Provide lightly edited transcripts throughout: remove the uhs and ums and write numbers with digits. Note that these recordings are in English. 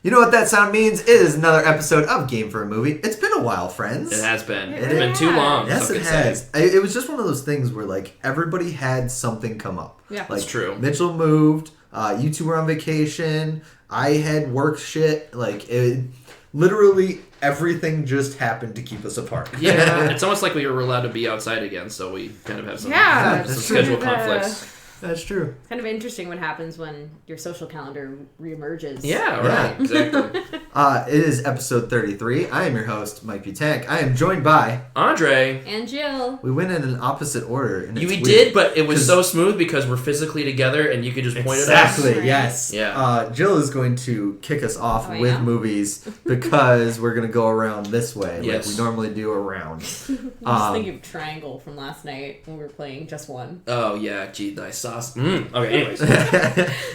You know what that sound means? It is another episode of Game for a Movie. It's been a while, friends. It has been. It's been too long. Yes, it has. It was just one of those things where, like, everybody had something come up. Yeah, like, that's true. Mitchell moved. You two were on vacation. I had work shit. Like, literally everything just happened to keep us apart. Yeah, it's almost like we were allowed to be outside again, so we kind of have some, some that's schedule true. conflicts. That's true. Kind of interesting what happens when your social calendar reemerges. Yeah, right. Exactly. It is episode 33. I am your host, Mike Butank. I am joined by Andre. And Jill. We went in an opposite order. And We did, but it was so smooth because we're physically together and you could just point at us. Exactly, yes. Yeah. Jill is going to kick us off with yeah? movies because we're going to go around this way Yes. like we normally do around. I'm just thinking of Triangle from last night when we were playing Just One. Oh, yeah. Gee, nice sauce. Okay, anyways.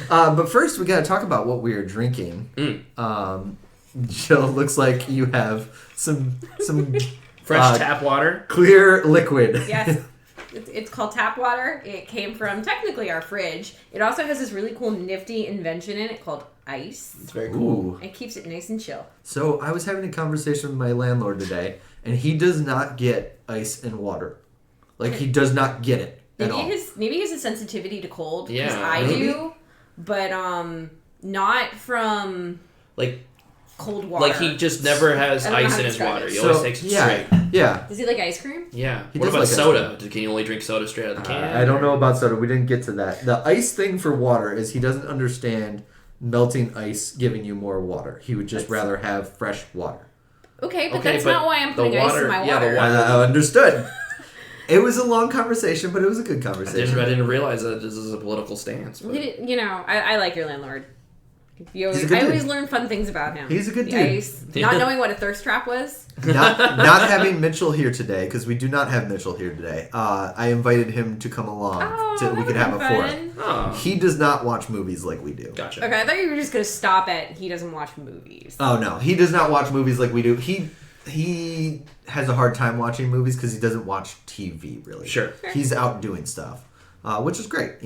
But first, we got to talk about what we are drinking. Jill, looks like you have some Fresh tap water. clear liquid. Yes. It's called tap water. It came from technically our fridge. It also has this really cool nifty invention in it called ice. It's very cool. Ooh. It keeps it nice and chill. So I was having a conversation with my landlord today, and he does not get ice and water. Like, he does not get it at all. Maybe he has a sensitivity to cold. Yeah, because I maybe. do, but not from Like cold water. he just never has I don't know ice how in to his describe water. it. He always takes it straight. Yeah. Does he like ice cream? Yeah. He What does about like ice soda? Can you only drink soda straight out of the can? I don't know about soda. We didn't get to that. The ice thing for water is he doesn't understand melting ice giving you more water. He would just rather have fresh water. Okay, but Okay, that's but not why I'm the putting ice water- in my yeah, the water. water- Understood. It was a long conversation, but it was a good I conversation. didn't realize that this is a political stance. But... I like your landlord. He's a good I always dude. learn fun things about him. He's a good The dude. ice, not knowing what a thirst trap was. not having Mitchell here today, because we do not have Mitchell here today. I invited him to come along so we could have a fourth. Oh. He does not watch movies like we do. Gotcha. Okay, I thought you were just gonna stop at he doesn't watch movies. Oh no, he does not watch movies like we do. He has a hard time watching movies because he doesn't watch TV really. Sure. He's out doing stuff, which is great.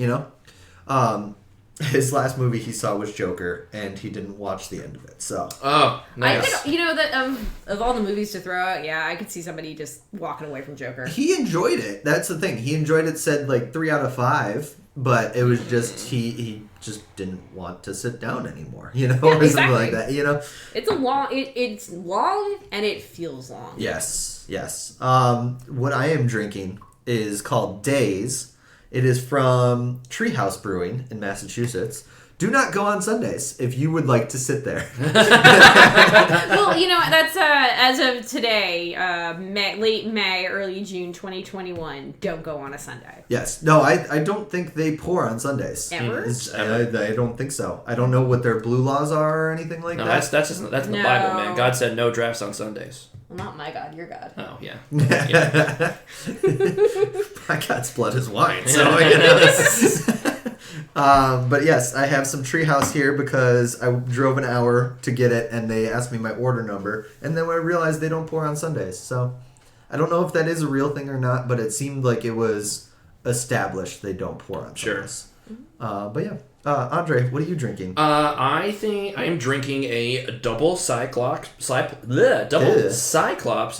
His last movie he saw was Joker, and he didn't watch the end of it. So. Oh, nice. I could, that of all the movies to throw out, yeah, I could see somebody just walking away from Joker. He enjoyed it. That's the thing. He enjoyed it. Said like 3 out of 5, but it was just he just didn't want to sit down anymore. Yeah, or exactly. something like that. It's it's long and it feels long. Yes. What I am drinking is called Days. It is from Treehouse Brewing in Massachusetts. Do not go on Sundays if you would like to sit there. Well, that's as of today, late May, early June 2021. Don't go on a Sunday. Yes. No, I don't think they pour on Sundays. Ever? I don't think so. I don't know what their blue laws are or anything like No, that. that's in the No. Bible, man. God said no drafts on Sundays. Well, not my God, your God. Oh, yeah. My God's blood is wine, so but yes, I have some Treehouse here because I drove an hour to get it, and they asked me my order number, and then I realized they don't pour on Sundays. So I don't know if that is a real thing or not, but it seemed like it was established they don't pour on Sundays. But yeah. Andre, what are you drinking? I think I am drinking a double Cyclops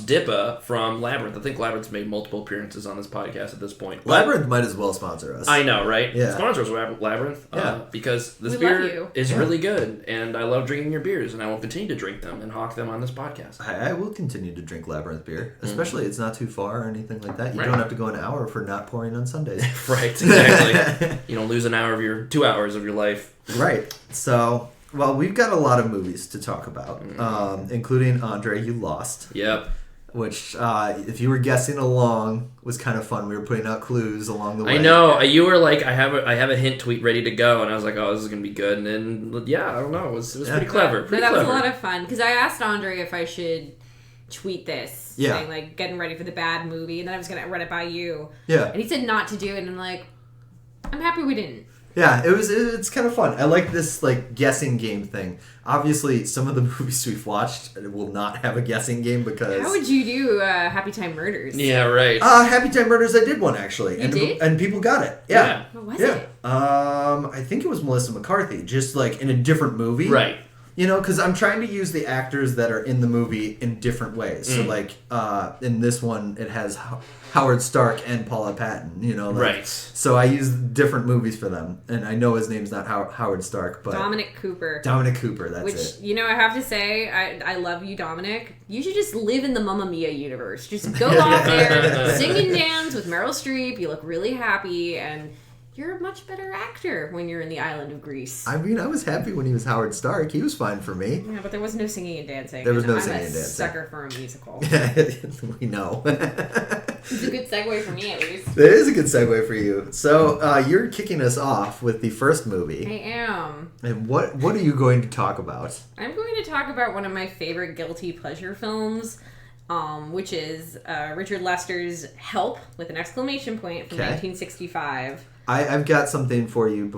Dippa from Labyrinth. I think Labyrinth's made multiple appearances on this podcast at this point. Labyrinth might as well sponsor us. I know, right? Yeah. Sponsors Labyrinth. Yeah. Because this We love beer you. is really good, and I love drinking your beers, and I will continue to drink them and hawk them on this podcast. I will continue to drink Labyrinth beer, especially it's not too far or anything like that. You Right. don't have to go an hour for not pouring on Sundays. Right, exactly. You don't lose 2 hours of your life. Right. So, well, we've got a lot of movies to talk about, including Andre, You Lost, Yep. which, if you were guessing along, was kind of fun. We were putting out clues along the way. I know. You were like, I have a hint tweet ready to go, and I was like, oh, this is gonna be good. And then, yeah, I don't know. It was pretty clever. Pretty that clever. was a lot of fun because I asked Andre if I should tweet this, saying like getting ready for the bad movie, and then I was gonna run it by you. Yeah. And he said not to do it, and I'm like, I'm happy we didn't. Yeah, it's kind of fun. I like this like guessing game thing. Obviously, some of the movies we've watched will not have a guessing game because. How would you do Happy Time Murders? Yeah, right. Happy Time Murders, I did one actually, You and did? and people got it. Yeah. What was it? I think it was Melissa McCarthy, just like in a different movie. Right. You know, because I'm trying to use the actors that are in the movie in different ways. So, like, in this one, it has Howard Stark and Paula Patton, you know? Like, Right. So I use different movies for them. And I know his name's not Howard Stark, but... Dominic Cooper. Dominic Cooper, that's Which, it. you know, I have to say, I love you, Dominic. You should just live in the Mamma Mia universe. Just go out there, sing and dance with Meryl Streep. You look really happy, and... You're a much better actor when you're in the island of Greece. I mean, I was happy when he was Howard Stark. He was fine for me. Yeah, but there was no singing and dancing. There was no I'm singing a and dancing. sucker for a musical. We know. It's a good segue for me, at least. It is a good segue for you. So, you're kicking us off with the first movie. I am. And what are you going to talk about? I'm going to talk about one of my favorite guilty pleasure films, which is Richard Lester's Help, with an exclamation point, from 1965. I've got something for you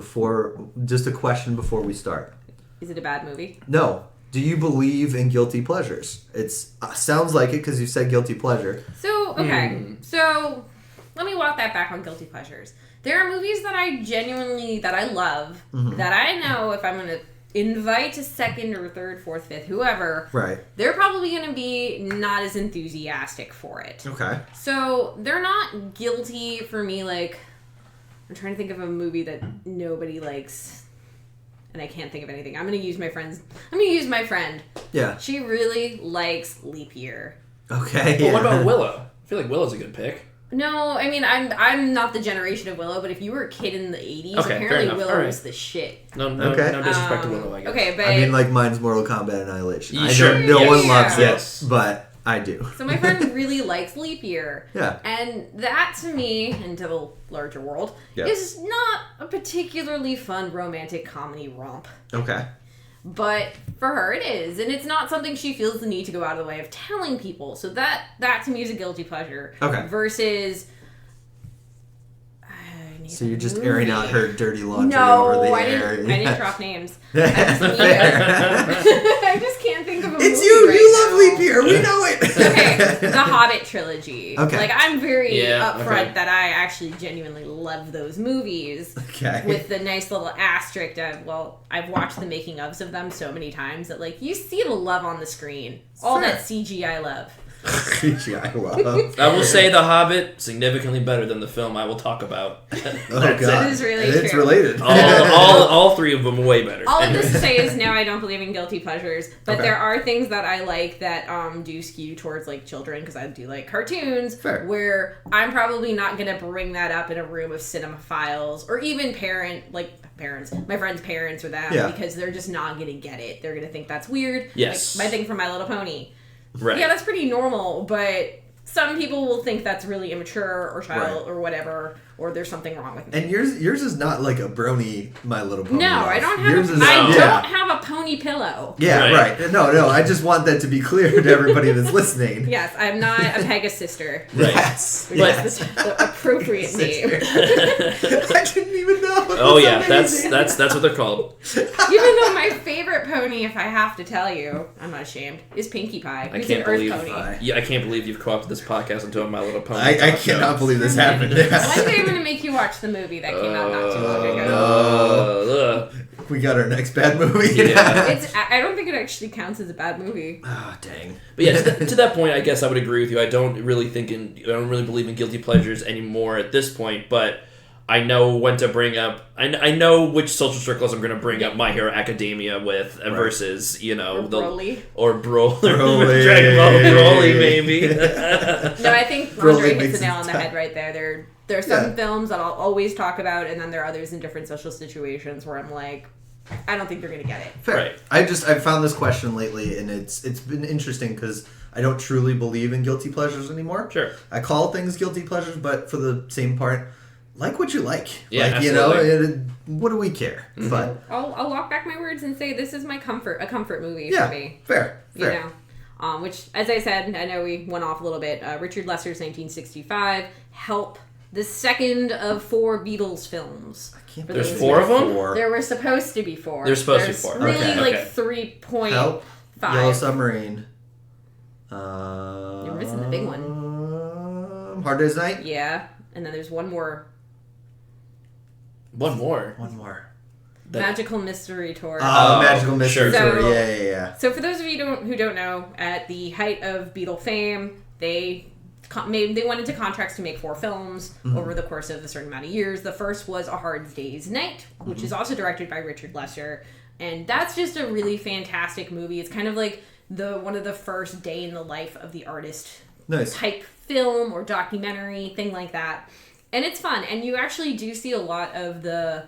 just a question before we start. Is it a bad movie? No. Do you believe in guilty pleasures? It sounds like it because you said guilty pleasure. So, okay. So, let me walk that back on guilty pleasures. There are movies that I love, that I know if I'm going to invite a second or third, fourth, fifth, whoever, right, they're probably going to be not as enthusiastic for it. Okay. So, they're not guilty for me, like... I'm trying to think of a movie that nobody likes, and I can't think of anything. I'm going to use my friend. Yeah. She really likes Leap Year. Okay. Well, what about Willow? I feel like Willow's a good pick. No, I mean, I'm not the generation of Willow, but if you were a kid in the 80s, apparently Willow was the shit. No disrespect to Willow, I guess. Okay, but... I mean, like, mine's Mortal Kombat Annihilation. I Sure. know no one loves Yes. it, but I do. So my friend really likes Leap Year. Yeah. And that, to me, and to the larger world, is not a particularly fun romantic comedy romp. Okay. But for her, it is. And it's not something she feels the need to go out of the way of telling people. So that to me is a guilty pleasure. Okay. Versus... So you're just airing out her dirty laundry over the air. I didn't drop names. I just can't think of a movie It's you! right You now. love Leap Year! We know it! Okay, the Hobbit trilogy. Okay. Like, I'm very upfront that I actually genuinely love those movies. Okay. With the nice little asterisk of, well, I've watched the making ofs of them so many times that, like, you see the love on the screen. All that CGI love. CGI love. I will say The Hobbit, significantly better than the film I will talk about. Oh, God. It is really It's true. related. All three of them are way better. All of this to say is, no, I don't believe in guilty pleasures, but Okay. there are things that I like that do skew towards, like, children, because I do like cartoons, Fair. where I'm probably not going to bring that up in a room of cinemaphiles, or even parents, my friend's parents or them, because they're just not going to get it. They're going to think that's weird. Yes. Like, my thing for My Little Pony. Right. Yeah, that's pretty normal, but some people will think that's really immature or child or whatever, or there's something wrong with me. And yours is not like a brony My Little Pony. No, love. I don't Yours have. is, I yeah. don't have a pony pillow. Yeah, right. No. I just want that to be clear to everybody that's listening. Yes, I'm not a Pegasus-sister. Right. Yes. Which Yes. is the appropriate name. I didn't even know. Oh yeah, that's what they're called. Even though my favorite pony, if I have to tell you, I'm not ashamed, is Pinkie Pie. I Who's can't an Earth believe. pony. Yeah, I can't believe you've co-opted this podcast into a My Little Pony. I cannot believe this happened. One day I'm gonna make you watch the movie that came out not too long ago. We got our next bad movie. Yeah. I don't think it actually counts as a bad movie. Oh, dang. But yeah, to that point, I guess I would agree with you. I don't really believe in guilty pleasures anymore at this point, but I know when to bring up. I know which social circles I'm going to bring up My Hero Academia with versus, or Broly. Broly. Dragon Ball Broly, maybe. No, I think Broly Andre hits makes the nail on the it head right there. There are some films that I'll always talk about, and then there are others in different social situations where I'm like, I don't think they're going to get it. Fair. Right. I've found this question lately, and it's been interesting because I don't truly believe in guilty pleasures anymore. Sure. I call things guilty pleasures, but for the same part, like what you like. Yeah, like, absolutely. What do we care? Mm-hmm. But I'll walk back my words and say this is a comfort movie yeah, for me. fair. You know. Which, as I said, I know we went off a little bit. Richard Lester's 1965, Help, the second of 4 Beatles films. There's 4 of them? There were supposed to be 4. There's supposed to be 4. Really, Okay. like Okay. 3.5. Help, Yellow Submarine. You're missing the big one. Hard Day's Night? Yeah, and then there's one more. One more. Magical Mystery Tour. Magical Mystery sure. Tour. Yeah. So for those of you who don't know, at the height of Beatle fame, they went into contracts to make 4 films over the course of a certain amount of years. The first was A Hard Day's Night, which is also directed by Richard Lester, and that's just a really fantastic movie. It's kind of like one of the first day in the life of the artist type film or documentary, thing like that. And it's fun, and you actually do see a lot of the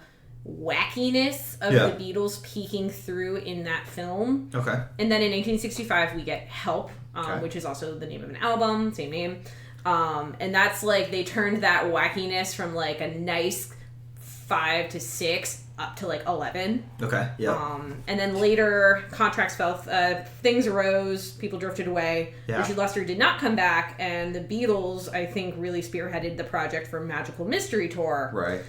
wackiness of the Beatles peeking through in that film. Okay. And then in 1965 we get Help, which is also the name of an album, same name. And that's like they turned that wackiness from like a nice 5 to 6 up to like 11. Okay. Yeah. And then later contracts fell, things arose, people drifted away. Yeah. Richard Lester did not come back, and the Beatles, I think, really spearheaded the project for Magical Mystery Tour. Right.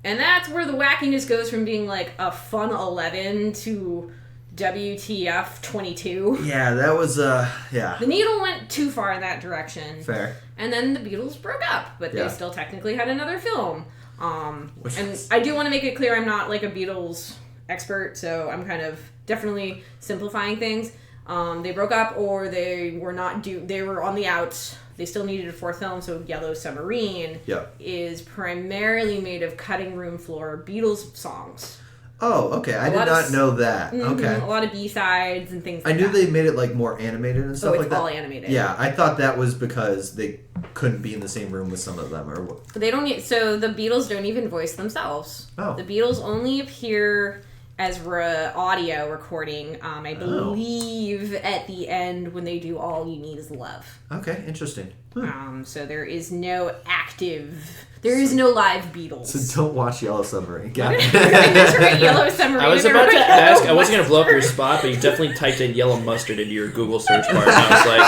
And that's where the wackiness goes from being like a fun 11 to WTF 22. Yeah, that was, The needle went too far in that direction. Fair. And then the Beatles broke up, but they still technically had another film. And is... I do want to make it clear I'm not like a Beatles expert, so I'm kind of definitely simplifying things. They broke up, or they were not they were on the outs. They still needed a 4th film, so Yellow Submarine is primarily made of cutting room floor Beatles songs. Oh, okay. I did not know that. Okay. A lot of B-sides and things like that. I knew they made it like more animated and stuff like that. It's all animated. Yeah, I thought that was because they couldn't be in the same room with some of them, or what? They don't. So the Beatles don't even voice themselves. Oh. The Beatles only appear as audio recording, I believe, at the end when they do All You Need Is Love. Okay, interesting. So there is no live Beatles. So don't watch Yellow Submarine. Yellow Submarine. I was about to ask, I wasn't going to blow up your spot, but you definitely typed in yellow mustard into your Google search bar, and I was like...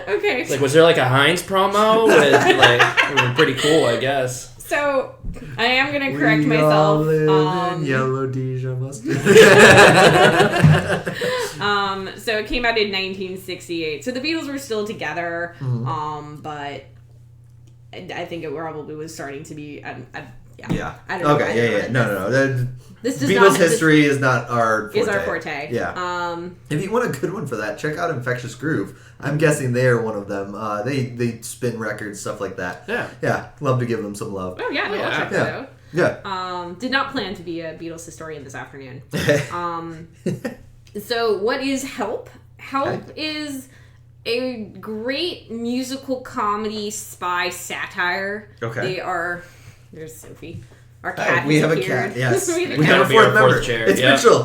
Okay. Like, was there like a Heinz promo? With, like, it was pretty cool, I guess. So, I am going to correct myself. In yellow Dijon mustard. So it came out in 1968. So the Beatles were still together, but I think it probably was starting to be. I don't know. Okay. No. This does Beatles history is not our forte. Is our forte. Yeah. If you want a good one for that, check out Infectious Groove. I'm guessing they are one of them. They spin records, stuff like that. Yeah. Love to give them some love. Oh yeah, I'll check that out. Yeah. Did not plan to be a Beatles historian this afternoon. So what is Help? Help is a great musical comedy spy satire. Okay. There's Sophie. Our cat. We have a cat. Yes. we have a fourth member. Chair. It's Mitchell.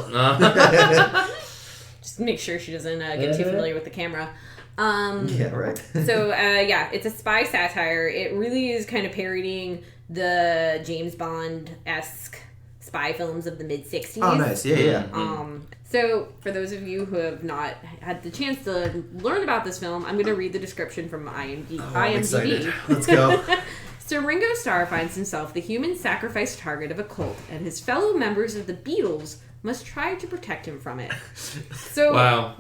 Just make sure she doesn't get too familiar with the camera. Yeah, right. So, it's a spy satire. It really is kind of parodying the James Bond-esque spy films of the mid-60s. Oh, nice. Yeah. So, for those of you who have not had the chance to learn about this film, I'm going to read the description from IMDb. I'm excited. Let's go. So Ringo Starr finds himself the human sacrifice target of a cult, and his fellow members of the Beatles must try to protect him from it. So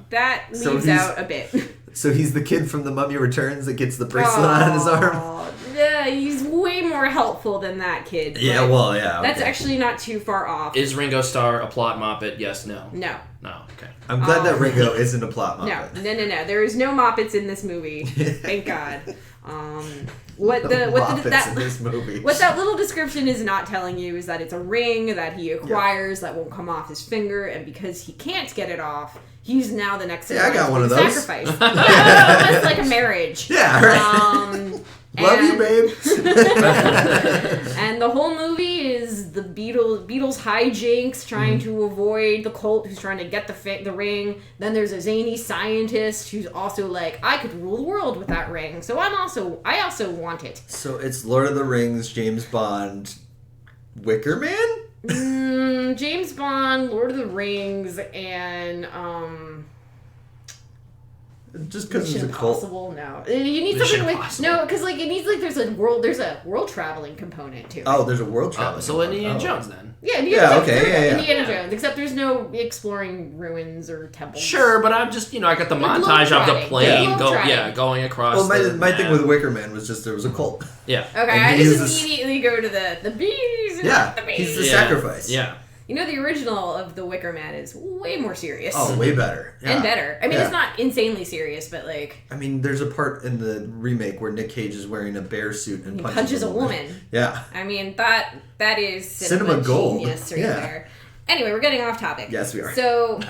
that leaves out a bit. So he's the kid from The Mummy Returns that gets the bracelet on his arm? Yeah, he's way more helpful than that kid. Yeah, well, yeah. Okay. That's actually not too far off. Is Ringo Starr a plot moppet? Yes, no. No. No, okay. I'm glad that Ringo isn't a plot moppet. No. There is no moppets in this movie. Thank God. What in this movie. What that little description is not telling you is that it's a ring that he acquires that won't come off his finger, and because he can't get it off, he's now the next. Yeah, I got one of those. Sacrifice. Almost like a marriage. Yeah, right. Love you, babe. And the whole movie is the Beatles hijinks trying to avoid the cult who's trying to get the ring. Then there's a zany scientist who's also like, I could rule the world with that ring, so I also want it. So it's Lord of the Rings, James Bond, Wicker Man? James Bond, Lord of the Rings, and just because it's a cult. Impossible? No. You need something with because it needs there's a world traveling component to it. Oh, there's a world traveling. So Indiana Jones then. Yeah, Indiana Jones. Except there's no exploring ruins or temples. Sure, but I'm just I got the montage of the plane going across. Well, my thing with Wicker Man was just there was a cult. Yeah. Okay, I just immediately go to the bees Yeah, not the he's the Beatles. sacrifice. Yeah. You know, the original of The Wicker Man is way more serious. Oh, way better. Yeah. And better. I mean, Yeah. it's not insanely serious, but like... I mean, there's a part in the remake where Nick Cage is wearing a bear suit and He punches a woman. Yeah. I mean, that is Cinema gold. genius right Yeah. there. Anyway, we're getting off topic. Yes, we are. So,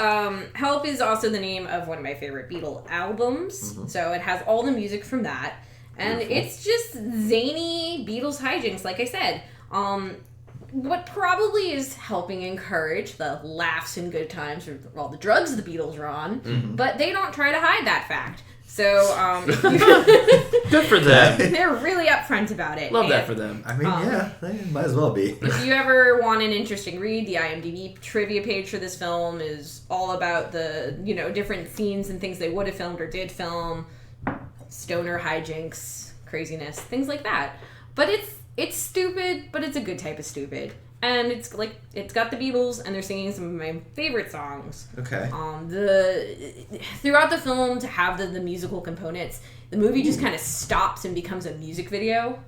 Help is also the name of one of my favorite Beatle albums. Mm-hmm. So it has all the music from that. And Beautiful. it's just zany Beatles hijinks, like I said. What probably is helping encourage the laughs and good times for all the drugs the Beatles are on, but they don't try to hide that fact. So, Good for them. they're really upfront about it. Love that And for them. I mean, yeah, they might as well be. if you ever want an interesting read, the IMDb trivia page for this film is all about the, different scenes and things they would have filmed or did film, stoner hijinks, craziness, things like that. But it's stupid, but it's a good type of stupid. And it's got the Beatles, and they're singing some of my favorite songs. Okay. Throughout the film, to have the musical components, the movie just kind of stops and becomes a music video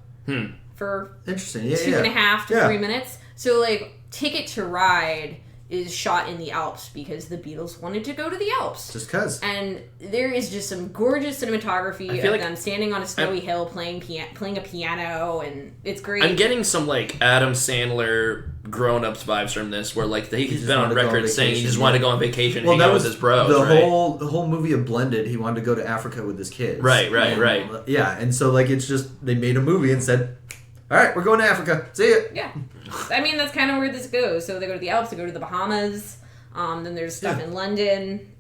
for Interesting. Yeah, 2.5 to Yeah. 3 minutes. So, Ticket to Ride is shot in the Alps because the Beatles wanted to go to the Alps. Just cause. And there is just some gorgeous cinematography I of feel like them standing on a snowy hill playing a piano, and it's great. I'm getting some Adam Sandler grown-ups vibes from this, where he's been on wanted to go on record saying he vacation, just wanted to yeah. go on vacation and Well, hang that out was with his bros. the right? whole movie of Blended. He wanted to go to Africa with his kids. Right. Yeah, and so it's just they made a movie and said, "All right, we're going to Africa. See ya." Yeah. I mean, that's kind of where this goes. So they go to the Alps, they go to the Bahamas, then there's stuff in London.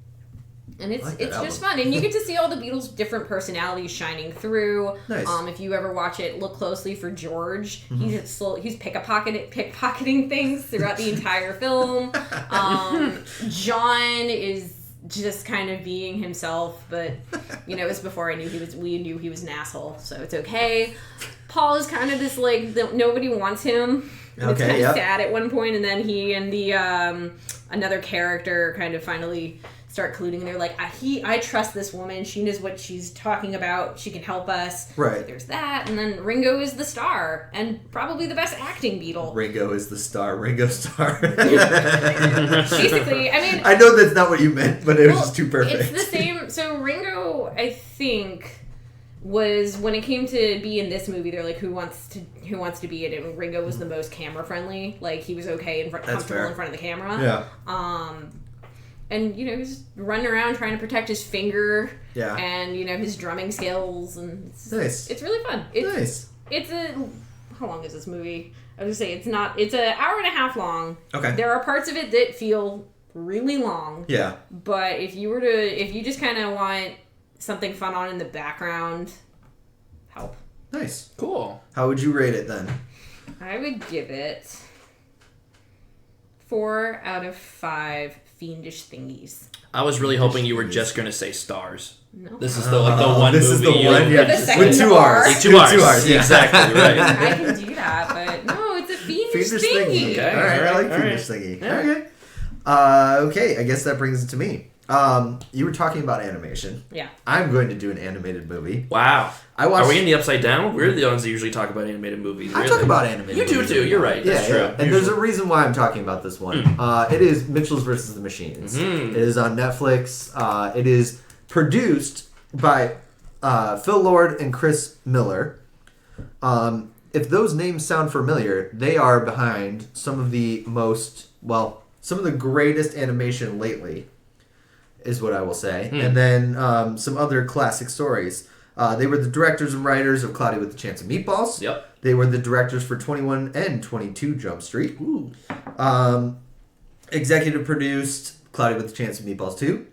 And it's like that just album. fun. And you get to see all the Beatles' different personalities shining through. Nice. If you ever watch it, look closely for George. Mm-hmm. He's pickpocketing things throughout the entire film. John is just kind of being himself, but it's before we knew he was an asshole, so it's okay. Paul is kind of this nobody wants him. And it's kind of sad at one point, and then he and the another character kind of finally start colluding, and they're like, I trust this woman. She knows what she's talking about. She can help us. Right. There's that, and then Ringo is the star, and probably the best acting Beatle. Ringo is the star. Ringo star. Basically, I mean, I know that's not what you meant, but it was just too perfect. It's the same. So Ringo, I think, was when it came to be in this movie, they're like, who wants to be in it? And Ringo was the most camera friendly. He was okay comfortable fair. in front of the camera. Yeah. And he was running around trying to protect his finger. Yeah. And his drumming skills, and Nice. it's really fun. Nice. It's how long is this movie? I was gonna say it's an hour and a half long. Okay. There are parts of it that feel really long. Yeah. But if you just kind of want something fun on in the background, Help. Nice. Cool. How would you rate it then? I would give it 4 out of 5 fiendish thingies. I was really hoping you were just going to say stars. No. This is the one This movie. is the one, With the yeah. second With 2 R. R's. Two R's. With 2 R's, yeah. Exactly, right. I can do that, but no, it's a fiendish Fiendish thingy. thingy. Okay, All right, I like all fiendish right. thingy. Yeah. Okay. Okay, I guess that brings it to me. You were talking about animation. Yeah. I'm going to do an animated movie. Wow. I watched. Are we in the Upside Down? We're the ones that usually talk about animated movies. I really. talk about animated. You do movies. too. You're right. That's true. And there's a reason why I'm talking about this one. It is Mitchell's versus the Machines. It is on Netflix. It is produced by Phil Lord and Chris Miller. If those names sound familiar, they are behind some of the greatest animation lately, is what I will say. And then some other classic stories. They were the directors and writers of Cloudy with a Chance of Meatballs. Yep. They were the directors for 21 and 22 Jump Street. Ooh. Executive produced Cloudy with a Chance of Meatballs 2.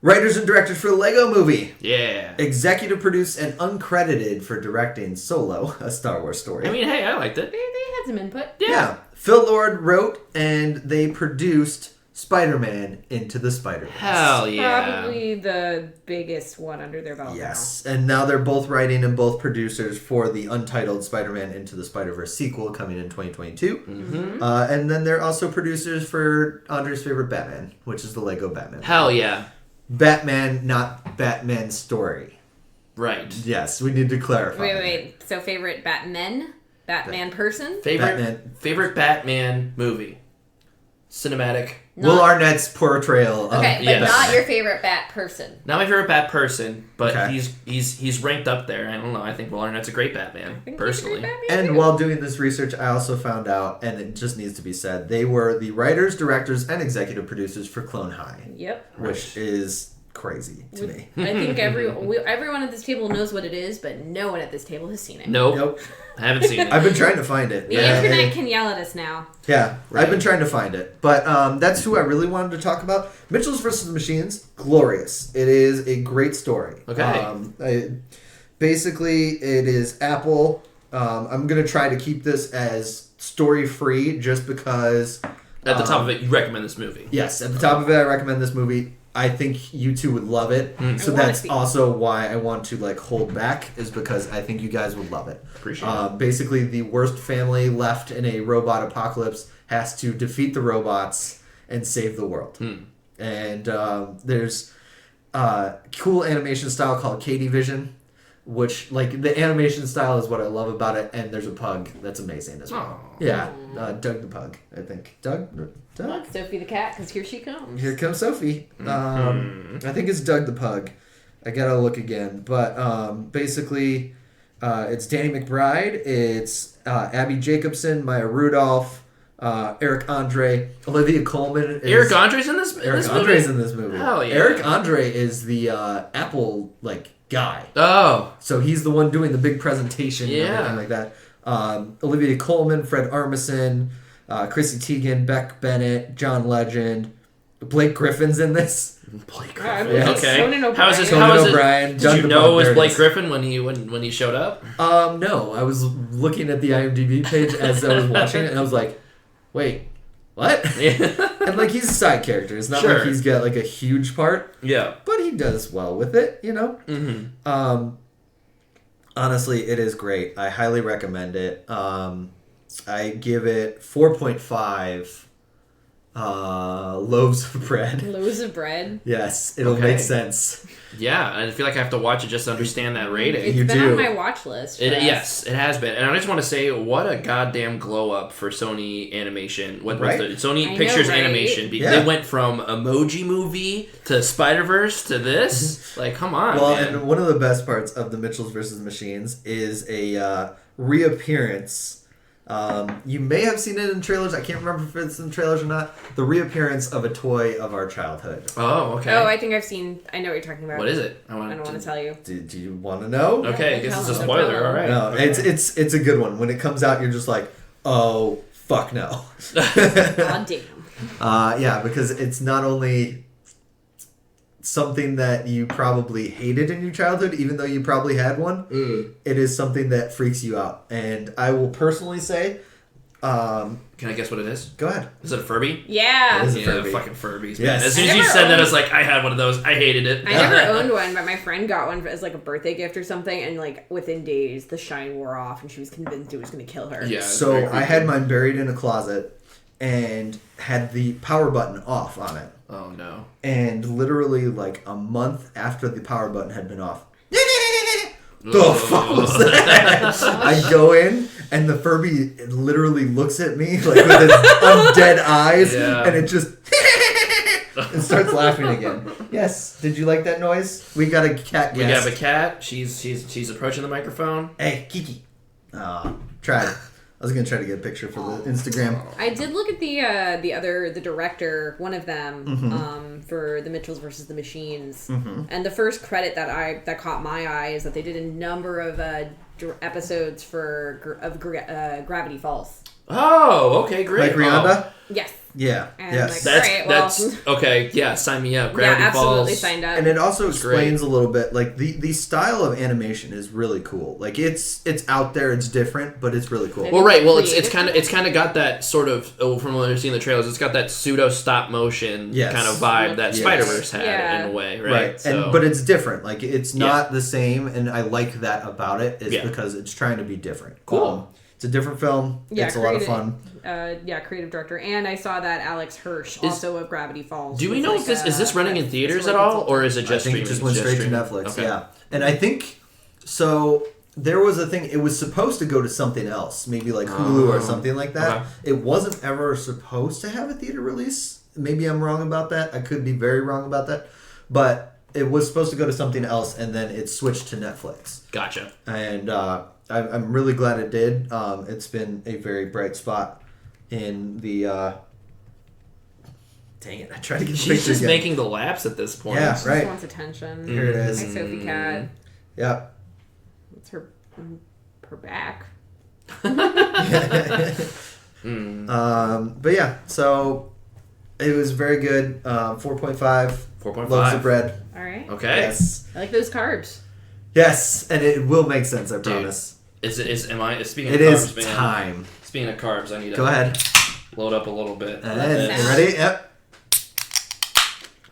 Writers and directors for the Lego Movie. Yeah. Executive produced and uncredited for directing Solo, a Star Wars story. I mean, hey, I liked it. They had some input. Yeah. Phil Lord wrote and they produced Spider-Man Into the Spider-Verse. Hell yeah. Probably the biggest one under their belt. Yes. And now they're both writing and both producers for the untitled Spider-Man Into the Spider-Verse sequel coming in 2022. Mm-hmm. And then they're also producers for Andre's favorite Batman, which is the Lego Batman. Hell yeah. Batman, not Batman's story. Right. Yes, we need to clarify. Wait. So favorite Batmen? Batman person? Favorite Batman movie? Cinematic. Will Arnett's portrayal of Okay, but not your favorite Bat person. Not my favorite Bat person, but he's ranked up there. I don't know. I think Will Arnett's a great Batman, personally. And while doing this research, I also found out, and it just needs to be said, they were the writers, directors, and executive producers for Clone High. Yep. Which is crazy to me. I think everyone at this table knows what it is, but no one at this table has seen it. Nope. I haven't seen it. I've been trying to find it. The internet can yell at us now. Yeah, right. I've been trying to find it. But that's who I really wanted to talk about. Mitchell's vs. Machines, glorious. It is a great story. Okay. Basically, it is Apple. I'm going to try to keep this as story-free just because... At the top of it, you recommend this movie. Yes, at the top of it, I recommend this movie. I think you two would love it. So that's also why I want to hold back, is because I think you guys would love it. Appreciate it. Basically, the worst family left in a robot apocalypse has to defeat the robots and save the world. And there's cool animation style called Katie Vision, which the animation style is what I love about it. And there's a pug that's amazing as well. Aww. Yeah, Doug the pug, I think. Doug. Sophie the cat, because here she comes. Here comes Sophie. I think it's Doug the pug. I gotta look again. But basically, it's Danny McBride. It's Abby Jacobson, Maya Rudolph, Eric Andre, Olivia Colman. Eric Andre's in this movie? Andre's in this movie. Hell yeah. Eric Andre is the Apple guy. Oh. So he's the one doing the big presentation and everything like that. Olivia Colman, Fred Armisen, Chrissy Teigen, Beck Bennett, John Legend, Blake Griffin's in this. Blake Griffin. Yeah, okay. Conan O'Brien. How is it? Conan O'Brien. Did you know it was Blake Griffin when he showed up? No. I was looking at the IMDb page as I was watching it, and I was like, wait, what? And he's a side character. It's not like he's got a huge part. Yeah. But he does well with it, Mm-hmm. Honestly, it is great. I highly recommend it. I give it 4.5 loaves of bread. Loaves of bread? Yes, it'll make sense. Yeah, I feel like I have to watch it just to understand that rating. It's been on my watch list. Yes, it has been. And I just want to say, what a goddamn glow up for Sony Animation. Sony Pictures Animation. They went from Emoji Movie to Spider-Verse to this. Come on, man. And one of the best parts of the Mitchells vs. Machines is a reappearance. You may have seen it in trailers. I can't remember if it's in trailers or not. The reappearance of a toy of our childhood. Oh, okay. Oh, I think I've seen. I know what you're talking about. What is it? I don't want to tell you. Do you want to know? Okay, I guess it's a spoiler. All right. No, it's a good one. When it comes out, you're just like, oh, fuck no. God damn. Yeah, because it's not only something that you probably hated in your childhood, even though you probably had one. It is something that freaks you out. And I will personally say... Can I guess what it is? Go ahead. Is it a Furby? Yeah. It is a Furby. Fucking Furbies. Yes. Man. As soon as you said that, I was like, I had one of those. I hated it. I never owned one, but my friend got one as a birthday gift or something, and within days, the shine wore off, and she was convinced it was going to kill her. Yeah. So I had mine buried in a closet and had the power button off on it. Oh, no. And literally, a month after the power button had been off, the fuck was that? I go in, and the Furby literally looks at me with its undead eyes, and it just and starts laughing again. Yes. Did you like that noise? We got a cat. We have a cat. She's approaching the microphone. Hey, Kiki. Tried. I was gonna try to get a picture for the Instagram. I did look at the director, one of them, for the Mitchells versus the Machines, and the first credit that caught my eye is that they did a number of episodes of Gravity Falls. Oh, okay, great. Like Rihanna? Yes. Yeah. And yes. That's okay. Yeah, sign me up. Gravity absolutely Falls. signed up. And it also explains a little bit the style of animation is really cool. It's out there, it's different, but it's really cool. Well, right. Well, it's kind of got that sort of from what I've seen in the trailers. It's got that pseudo stop motion kind of vibe that Spider-Verse had in a way, right? So. But it's different. It's not the same, and I like that about it. Because it's trying to be different. Cool. It's a different film. It's a lot of fun. Creative director, and I saw that Alex Hirsch, also of Gravity Falls. Do we know if is this running in theaters at all, or is it just streaming? It just went straight to Netflix. Okay. Yeah, and I think so. there was a thing. It was supposed to go to something else, maybe like Hulu or something like that. Okay. It wasn't ever supposed to have a theater release. Maybe I'm wrong about that. I could be very wrong about that. But it was supposed to go to something else, and then it switched to Netflix. Gotcha. And I'm really glad it did. It's been a very bright spot in the... Dang it, I tried to get the She's picture just again. making the laps at this point. Yeah, She right. just wants attention. Here it is. Hi, Sophie Cat. Yeah. It's her back. But yeah, so it was very good. 4.5. 4.5. Loaves of bread. All right. Okay. Yes. I like those carbs. Yes, and it will make sense, I promise. Speaking It of is carbs, man, time. Speaking of carbs, I need to Go ahead. load up a little bit. And that. you ready? Yep.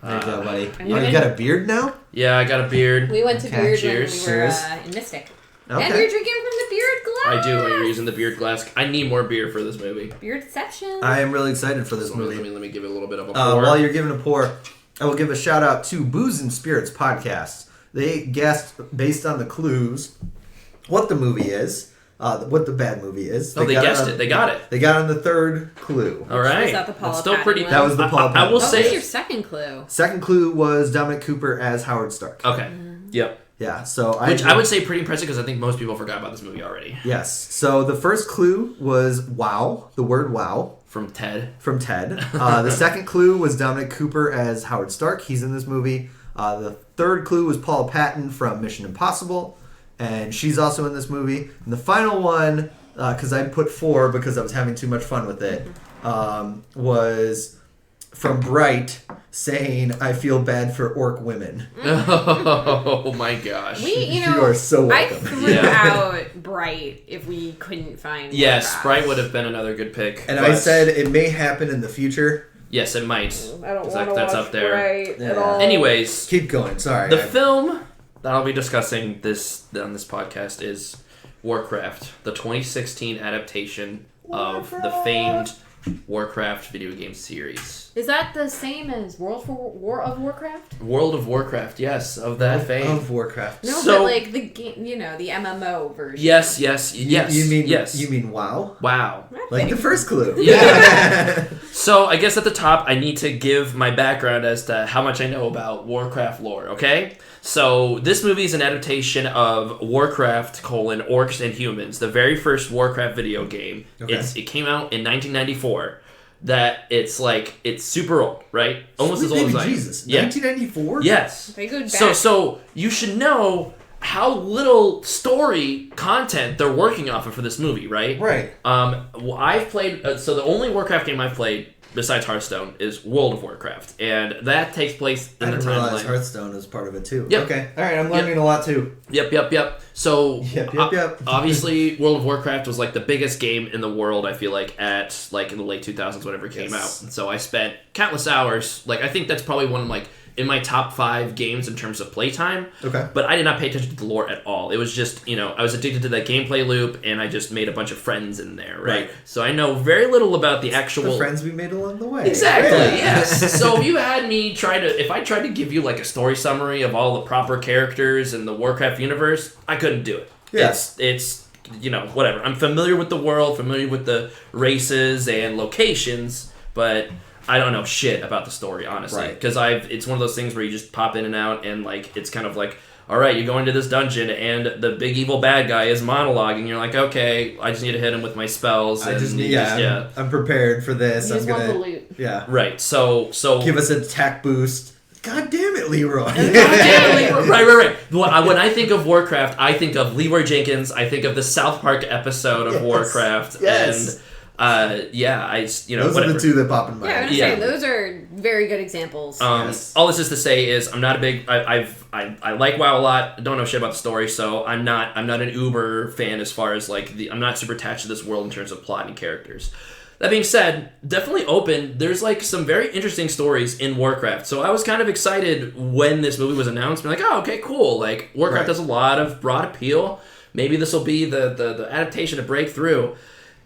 There you go, buddy. I'm Oh, you got a beard now? Yeah, I got a beard. We went to Okay. Beard Cheers. when we were Cheers. in Mystic. Okay. And we were drinking from the beard glass. I do. You're using the beard glass. I need more beer for this movie. Beardception. I am really excited for this So movie. let me give it a little bit of a pour. While you're giving a pour, I will give a shout out to Booze and Spirits podcast. They guessed, based on the clues, what the movie is, what the bad movie is. They guessed it. They got it. They got on the third clue. All right. Was that the Paula That's still Patton pretty. one? That was the Paula I Patton will one. What was say. your second clue? Second clue was Dominic Cooper as Howard Stark. Okay. Yep. Yeah, so Which I would say pretty impressive because I think most people forgot about this movie already. Yes. So the first clue was wow, the word wow. From Ted. From Ted. The second clue was Dominic Cooper as Howard Stark. He's in this movie. The third clue was Paula Patton from Mission Impossible, and she's also in this movie. And the final one, because I put 4 because I was having too much fun with it, was from Bright saying, "I feel bad for orc women." Oh my gosh. You are so I welcome. threw Yeah. out Bright if we couldn't find Yes, Warcraft. Bright would have been another good pick. And but I said it may happen in the future. yes, it might. I don't It's want like, to that's watch up there. Bright at Yeah. all. Anyways, Keep going. Sorry. the film that I'll be discussing on this podcast is Warcraft, the 2016 adaptation of the famed Warcraft video game series. Is that the same as War of Warcraft? World of Warcraft, yes, of that fame. of Warcraft. No, So- but like the game, the MMO version. Yes. You mean yes? You mean wow? Wow. Like the first clue. Yeah. So I guess at the top, I need to give my background as to how much I know about Warcraft lore. Okay, so this movie is an adaptation of Warcraft: Orcs and Humans, the very first Warcraft video game. Okay. It came out in 1994. That it's super old, right? Almost Sweet as old baby as I am. Jesus. Yeah. 1994? Yes. They go back. So you should know how little story content they're working off of for this movie, right? Right. I've played. So the only Warcraft game I've played besides Hearthstone is World of Warcraft, and that takes place I in the didn't realize timeline. Hearthstone is part of it too. Yep. Okay. All right. I'm learning a lot too. Yep. So Yep. obviously, World of Warcraft was like the biggest game in the world. I feel like in the late 2000s, whenever it came out. And so I spent countless hours. I think that's probably one of in my top 5 games in terms of playtime. Okay. But I did not pay attention to the lore at all. It was just, I was addicted to that gameplay loop, and I just made a bunch of friends in there, right? So I know very little about the actual... The friends we made along the way. Exactly, Yeah. yes. So if you had me if I tried to give you a story summary of all the proper characters in the Warcraft universe, I couldn't do it. Yes. It's whatever. I'm familiar with the world, familiar with the races and locations, but I don't know shit about the story, honestly. Right. Because it's one of those things where you just pop in and out, and it's kind of all right, you go into this dungeon, and the big evil bad guy is monologuing. You're like, okay, I just need to hit him with my spells. I just and need, you I'm prepared for this. You just I'm want the gonna, loot. yeah. Right. So Give us an attack boost. God damn it, Leroy. Right. When I think of Warcraft, I think of Leroy Jenkins. I think of the South Park episode of Yes. Warcraft. Yes. And those are the two that pop in my Yeah, I'm head. just Yeah. saying those are very good examples. Yes. All this is to say is I'm not a big. I like WoW a lot. I don't know shit about the story, so I'm not an uber fan as far as I'm not super attached to this world in terms of plot and characters. That being said, definitely open. There's some very interesting stories in Warcraft. So I was kind of excited when this movie was announced. I'm oh, okay, cool. Warcraft Right. has a lot of broad appeal. Maybe this will be the adaptation to break through.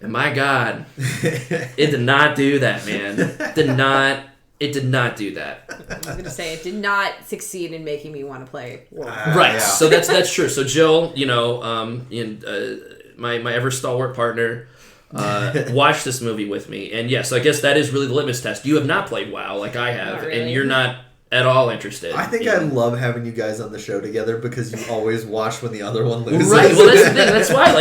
And my God, it did not do that, man. Did not It did not do that. I was gonna say it did not succeed in making me want to play Warcraft. Right. Yeah. So that's true. So Jill, my ever stalwart partner, watched this movie with me, and yes, I guess that is really the litmus test. You have not played WoW like I have, Not really. and you're not at all interested. I think I love having you guys on the show together because you always watch when the other one loses. Right, well that's the thing. That's why,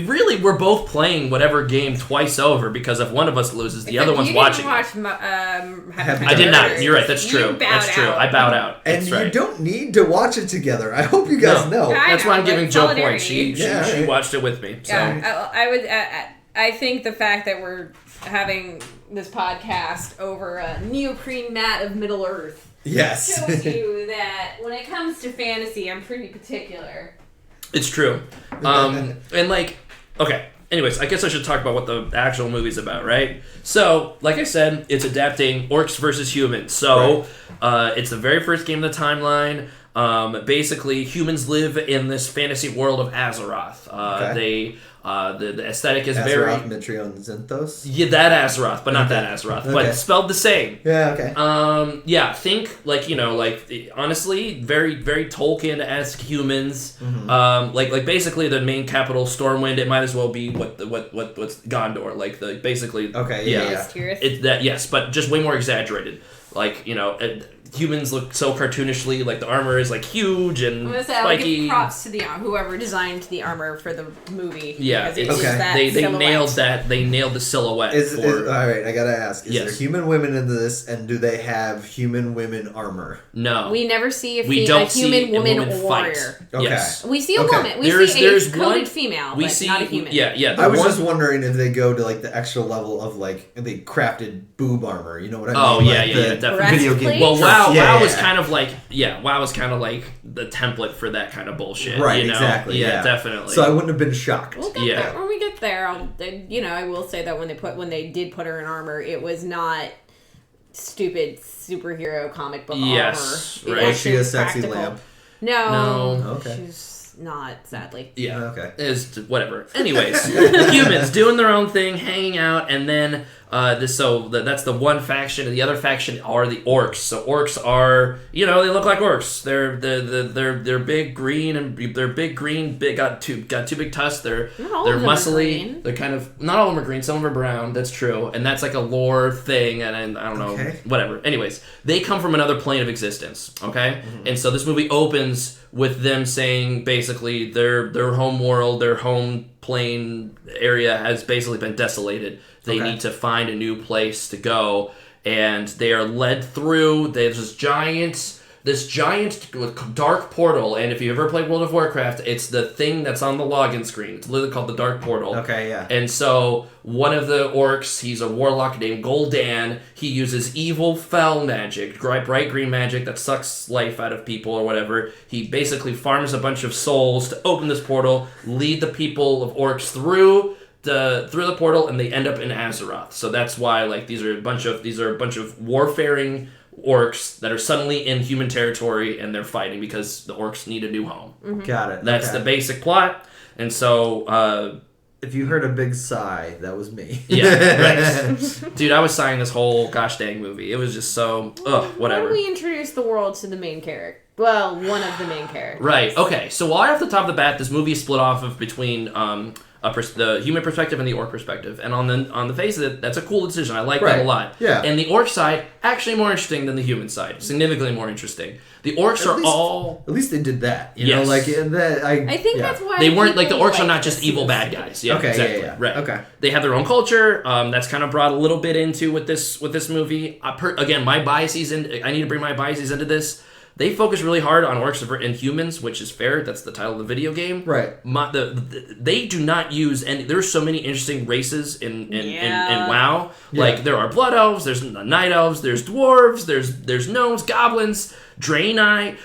really, we're both playing whatever game twice over because if one of us loses, the other one's watching. I did not. You're right. That's true. That's true. Out. I bowed out. And That's you right. don't need to watch it together. I hope you guys know. That's why I'm giving Jill points. Solidarity. She watched it with me. So. Yeah, I would. I think the fact that we're having this podcast over a neoprene mat of Middle Earth Yes. shows you that when it comes to fantasy, I'm pretty particular. It's true. And okay. Anyways, I guess I should talk about what the actual movie's about, right? So, like I said, it's adapting orcs versus humans. So, it's the very first game in the timeline. Basically, humans live in this fantasy world of Azeroth. The aesthetic is very... Azeroth, Mitrione, Zinthos? Yeah, that Azeroth, but not that Azeroth. Okay. But spelled the same. Yeah, okay. Think honestly, very, very Tolkien-esque humans. Mm-hmm. Basically the main capital, Stormwind. It might as well be what's Gondor. Okay, yeah. It's that, yes, but just way more exaggerated. Humans look so cartoonishly. Like the armor is huge and I'll spiky. give props to whoever designed the armor for the movie. Yeah, because it okay. is that They silhouette. nailed that. They nailed the silhouette. All right, I gotta ask. Is Yes. there human women in this, and do they have human women armor? No, We never see a don't human see a woman fight. warrior. Okay. Yes. We see a Okay. woman. We There's see a one- coded female, We but see not a human. Yeah. I was just wondering if they go to the extra level of they crafted boob armor. You know what I mean? Oh yeah, The definitely. Video game. Breastplate? Well, WoW Yeah, was yeah. kind of WoW was kind of like the template for that kind of bullshit. Right, you know? exactly. Yeah, Yeah, definitely. So I wouldn't have been shocked. We'll get Yeah. there. When we get there, I will say that when they did put her in armor, it was not stupid superhero comic book Yes, armor. right. Was she a sexy practical. lamp? No. Okay. She's not, sadly. Yeah. Okay. Is whatever. Anyways, humans doing their own thing, hanging out, and then that's the one faction, and the other faction are the orcs. So orcs are, they look like orcs. They're big green and got two big tusks. They're Not all of them are muscly. green. They're kind of not all of them are green. Some of them are brown. That's true, and that's like a lore thing. And I don't know, Okay. whatever. Anyways, they come from another plane of existence. Okay, and so this movie opens with them saying basically their home world, their home plane area has basically been desolated. They Okay. need to find a new place to go, and they are led through. There's this giant dark portal, and if you ever played World of Warcraft, it's the thing that's on the login screen. It's literally called the Dark Portal. Okay, yeah. And so one of the orcs, he's a warlock named Gul'dan. He uses evil fell magic, bright green magic that sucks life out of people or whatever. He basically farms a bunch of souls to open this portal, lead the people of orcs through the portal, and they end up in Azeroth. So that's why these are a bunch of warfaring orcs that are suddenly in human territory, and they're fighting because the orcs need a new home. Got it. That's okay. the basic plot. And so If you heard a big sigh, that was me. yeah, right. Dude, I was sighing this whole gosh dang movie. It was just so whatever. How do we introduce the world to the main character? Well, one of the main characters. Right. Okay. So right off the top of the bat, this movie is split off of between the human perspective and the orc perspective, and on the face of it, that's a cool decision. I like that a lot. Yeah. And the orc side actually more interesting than the human side, significantly more interesting. The orcs At least they did that. You Yes. know, I think that's why They weren't the people orcs are like not just this evil bad movie. guys. Yeah, Okay, exactly. yeah. Right. Okay. They have their own culture. That's kind of brought a little bit into with this movie. Again, my biases I need to bring my biases into this. They focus really hard on orcs and humans, which is fair. That's the title of the video game. Right. They do not use any. There's so many interesting races in Yeah. WoW. Yeah. There are blood elves. There's night elves. There's dwarves. There's gnomes, goblins, Draenei.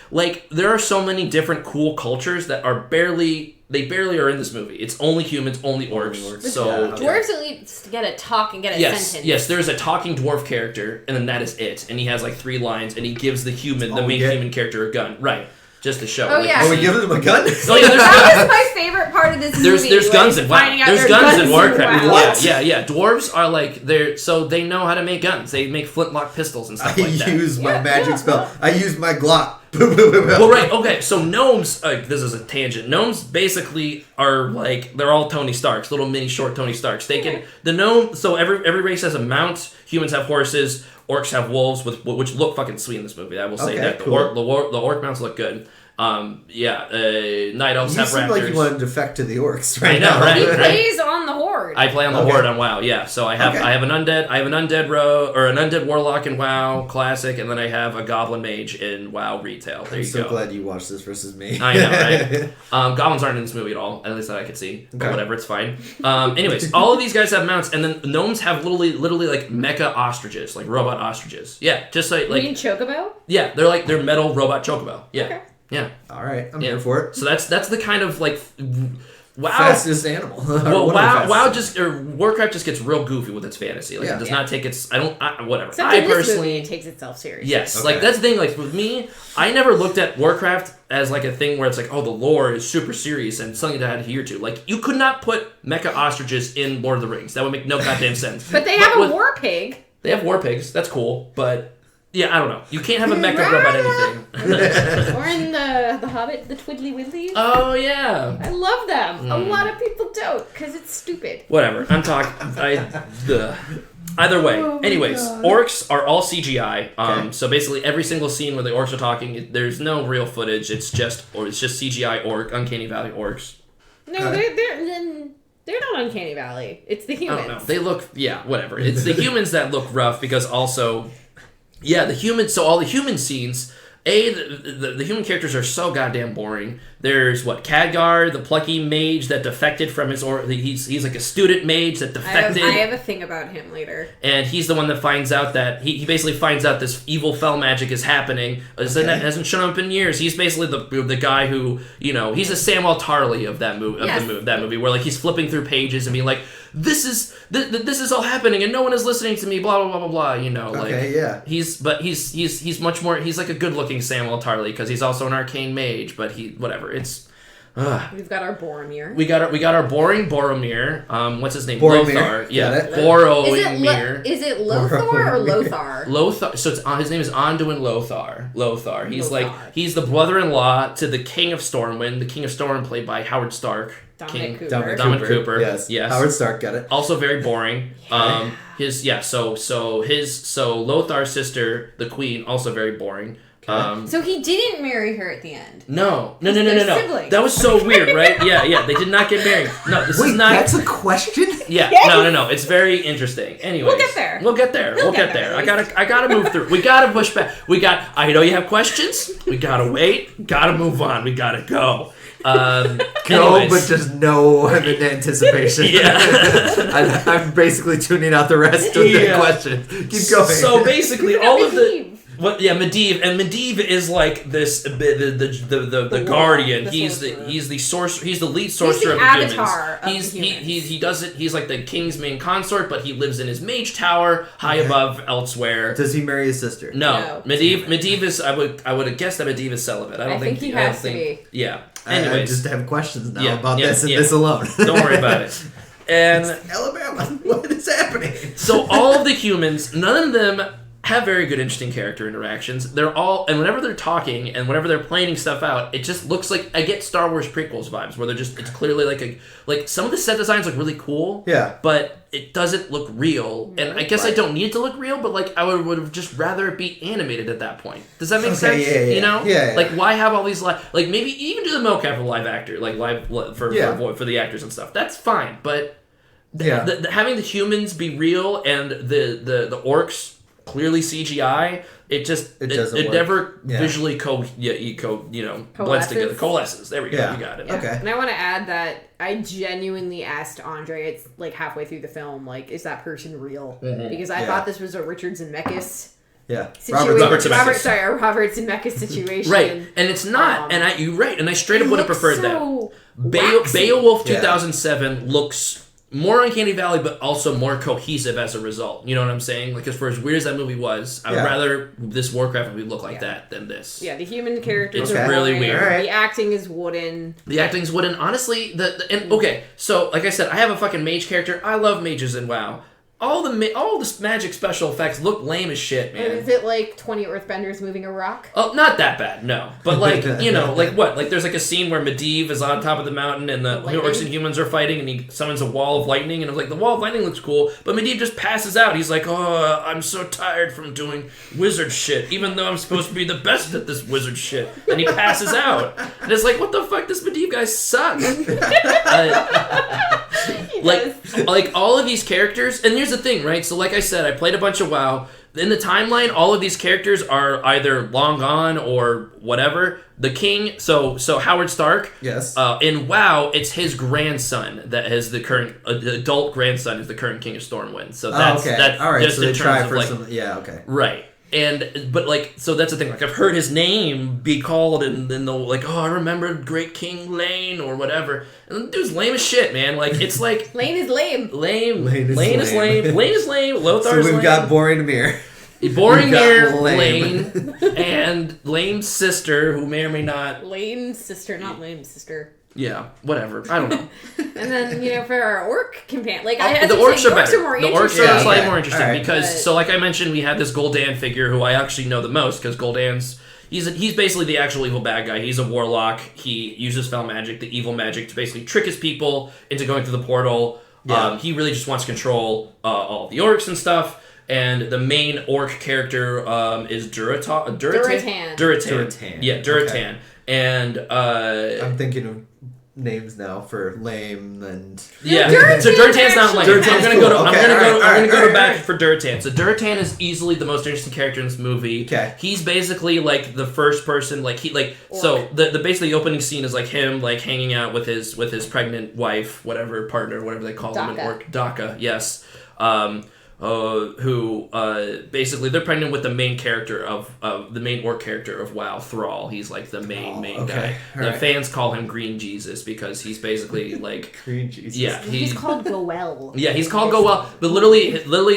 There are so many different cool cultures that are barely are in this movie. It's only humans, only orcs. So Yeah. Dwarves at least get a talk and get a sentence. Yes, there's a talking dwarf character, and then that is it. And he has 3 lines, and he gives the main we get? human character a gun. Right. just to show. Oh, yeah. Are we giving them a gun? Oh, yeah, That was my favorite part of this movie. There's guns in WoW. finding out There's guns in Warcraft. WoW. What? Yeah. Dwarves are like so they know how to make guns. They make flintlock pistols and stuff I like that. use my magic spell. I use my Glock. Well, right, okay, so gnomes, this is a tangent. Gnomes basically are like, they're all Tony Starks, little mini short Tony Starks. They can, so every race has a mount, humans have horses, orcs have wolves, which look fucking sweet in this movie, I will say that. Cool. The orc mounts look good. Night elves have raptors. You seem like you want to defect to the orcs right now. Right? He plays on the Horde. I play on the Horde on WoW, yeah. So I have an undead warlock in WoW Classic, and then I have a goblin mage in WoW Retail. There I'm you go. so glad you watched this versus me. I know, right? Goblins aren't in this movie at all, at least that I could see. But whatever, it's fine. Anyways, all of these guys have mounts, and then gnomes have literally like mecha ostriches, like robot ostriches. Yeah, just like You mean Chocobo? yeah, they're metal robot chocobo. Yeah. Okay. Yeah. All right, I'm here for it. So that's the kind of like WoW Fastest animal. Well, Warcraft just gets real goofy with its fantasy. Like it does not take its. Whatever. Except I in this personally movie, it takes itself seriously. yes, like that's the thing. Like with me, I never looked at Warcraft as like a thing where it's like, oh, the lore is super serious and something to adhere to. Like you could not put mecha ostriches in Lord of the Rings. That would make no goddamn sense. But they have a war pig. They have war pigs. That's cool, but. Yeah, I don't know. You can't have a mecha robot anything. Or in the Hobbit, the Twiddly Widdlies. Oh, yeah. I love them. A lot of people don't, because it's stupid. Whatever. I'm talking... Either way. Anyways, orcs are all CGI. So basically every single scene where the orcs are talking, there's no real footage. It's just CGI Uncanny Valley orcs. No, they're not Uncanny Valley. It's the humans. I don't know. They look... Yeah, whatever. It's the humans that look rough because also... Yeah, the humans. So all the human scenes, the human characters are so goddamn boring. There's Khadgar, the plucky mage that defected from his he's like a student mage that defected. I have a thing about him later. And he's the one that finds out that he basically finds out this evil fell magic is happening. That hasn't shown up in years. He's basically the guy who he's a Samuel Tarly of that movie that movie where like he's flipping through pages and being like. This is all happening and no one is listening to me. Blah blah blah blah blah. Okay, yeah. He's much more. He's like a good looking Samuel Tarly because he's also an arcane mage. But whatever. It's. We've got our Boromir. We got our boring Boromir. What's his name? Boromir. Lothar. Yeah, Boromir. Is it Lothar or Lothar? Lothar. So his name is Anduin Lothar. Lothar. He's the brother-in-law to the King of Stormwind. The King of Storm played by Howard Stark. Dominic Cooper. Yes. Howard Stark, got it. Also very boring. So Lothar's sister, the Queen, also very boring. So he didn't marry her at the end. No. Siblings. That was so weird, right? Yeah. They did not get married. No, this is not. That's a question. Yeah. No. It's very interesting. Anyways, we'll get there. We'll get there. I gotta move through. We gotta push back. I know you have questions. We gotta wait. Gotta move on. We gotta go. Go, but just no anticipation. Yeah. I'm basically tuning out the rest of the questions. Keep going. So basically, all of the. Medivh, and Medivh is like this the guardian. He's the sorcerer. He's the lead sorcerer of the humans. He does it. He's like the king's main consort, but he lives in his mage tower high above elsewhere. Does he marry his sister? No. Medivh is. I would have guessed that Medivh is celibate. I think he has to be. Yeah. Anyways, I just have questions now about this and this alone. Don't worry about it. And Alabama, what is happening? So all of the humans, none of them have very good, interesting character interactions. They're all, and whenever they're talking and whenever they're planning stuff out, it just looks like I get Star Wars prequels vibes, where it's clearly like some of the set designs look really cool, but it doesn't look real. And I guess I don't need it to look real, but like I would have just rather it be animated at that point. Does that make sense? Yeah. Like why have all these like maybe even do the mocap for live actor, like for the actors and stuff. That's fine, but having the humans be real and the orcs clearly CGI, it never visually blends together. Coalesces. There we go. You got it. Okay. And I want to add that I genuinely asked Andre, it's like halfway through the film, like, is that person real? Mm-hmm. Because I thought this was a Richard Zemeckis Robert Zemeckis situation. Right. And it's not. And you're right. And I straight up would have preferred that. Beowulf 2007 looks more Uncanny Valley, but also more cohesive as a result. You know what I'm saying? Like, as for as weird as that movie was, I would rather this Warcraft movie look like that than this. Yeah, the human characters it's are really boring. weird. Right. The acting is wooden. Honestly, okay, so like I said, I have a fucking mage character. I love mages in WoW. All the magic special effects look lame as shit, man. Is it like 20 earthbenders moving a rock? Oh, not that bad, no. But like, like what? Like there's like a scene where Medivh is on top of the mountain and the orcs and humans are fighting and he summons a wall of lightning and I was like, the wall of lightning looks cool, but Medivh just passes out. He's like, oh, I'm so tired from doing wizard shit, even though I'm supposed to be the best at this wizard shit. And he passes out. And it's like, what the fuck? This Medivh guy sucks. Like all of these characters, and here's the thing, right? So like I said, I played a bunch of WoW. In the timeline, all of these characters are either long gone or whatever. The king, so Howard Stark. Yes. In WoW, it's his grandson that has the current adult grandson is the current king of Stormwind. So that's that's all right. just So they in try terms for of like, some. Yeah. Okay. right. But like, so that's the thing. Like, I've heard his name be called, and then they'll like, oh, I remember Great King Lane or whatever. And the dude's lame as shit, man. Like, it's like Lane is lame. Lane is lame. lame. Lothar's So we've lame. got Boring Mir. Boring Mir, Lame. Lane, and Lame's sister, who may or may not. Lane's sister, not Lane's sister. Yeah, whatever. I don't know. And then, for our orc companion, like, The orcs are better. More The orcs interesting. are slightly more interesting All right. because, so like I mentioned, we have this Gul'dan figure who I actually know the most because Gul'dan's he's basically the actual evil bad guy. He's a warlock. He uses foul magic, the evil magic, to basically trick his people into going through the portal. Yeah. He really just wants to control all the orcs and stuff. And the main orc character is Durotan. Durotan. Yeah, Durotan. Okay. And I'm thinking of names now for lame and yeah. Durotan, So Durotan's not lame. Durotan's I'm gonna cool. go to Okay, I'm gonna go all back right. for Durotan. So Durotan is easily the most interesting character in this movie. Okay. He's basically like the first person, like so the basically the opening scene is like him like hanging out with his pregnant wife, whatever partner, whatever they call them in orc. Daka, yes. Who basically they're pregnant with the main character of the main orc character of WoW, Thrall. He's like the main guy. The fans call him Green Jesus because he's basically like Green Jesus. Yeah, He's called Goel. Yeah, he's called Goel, but literally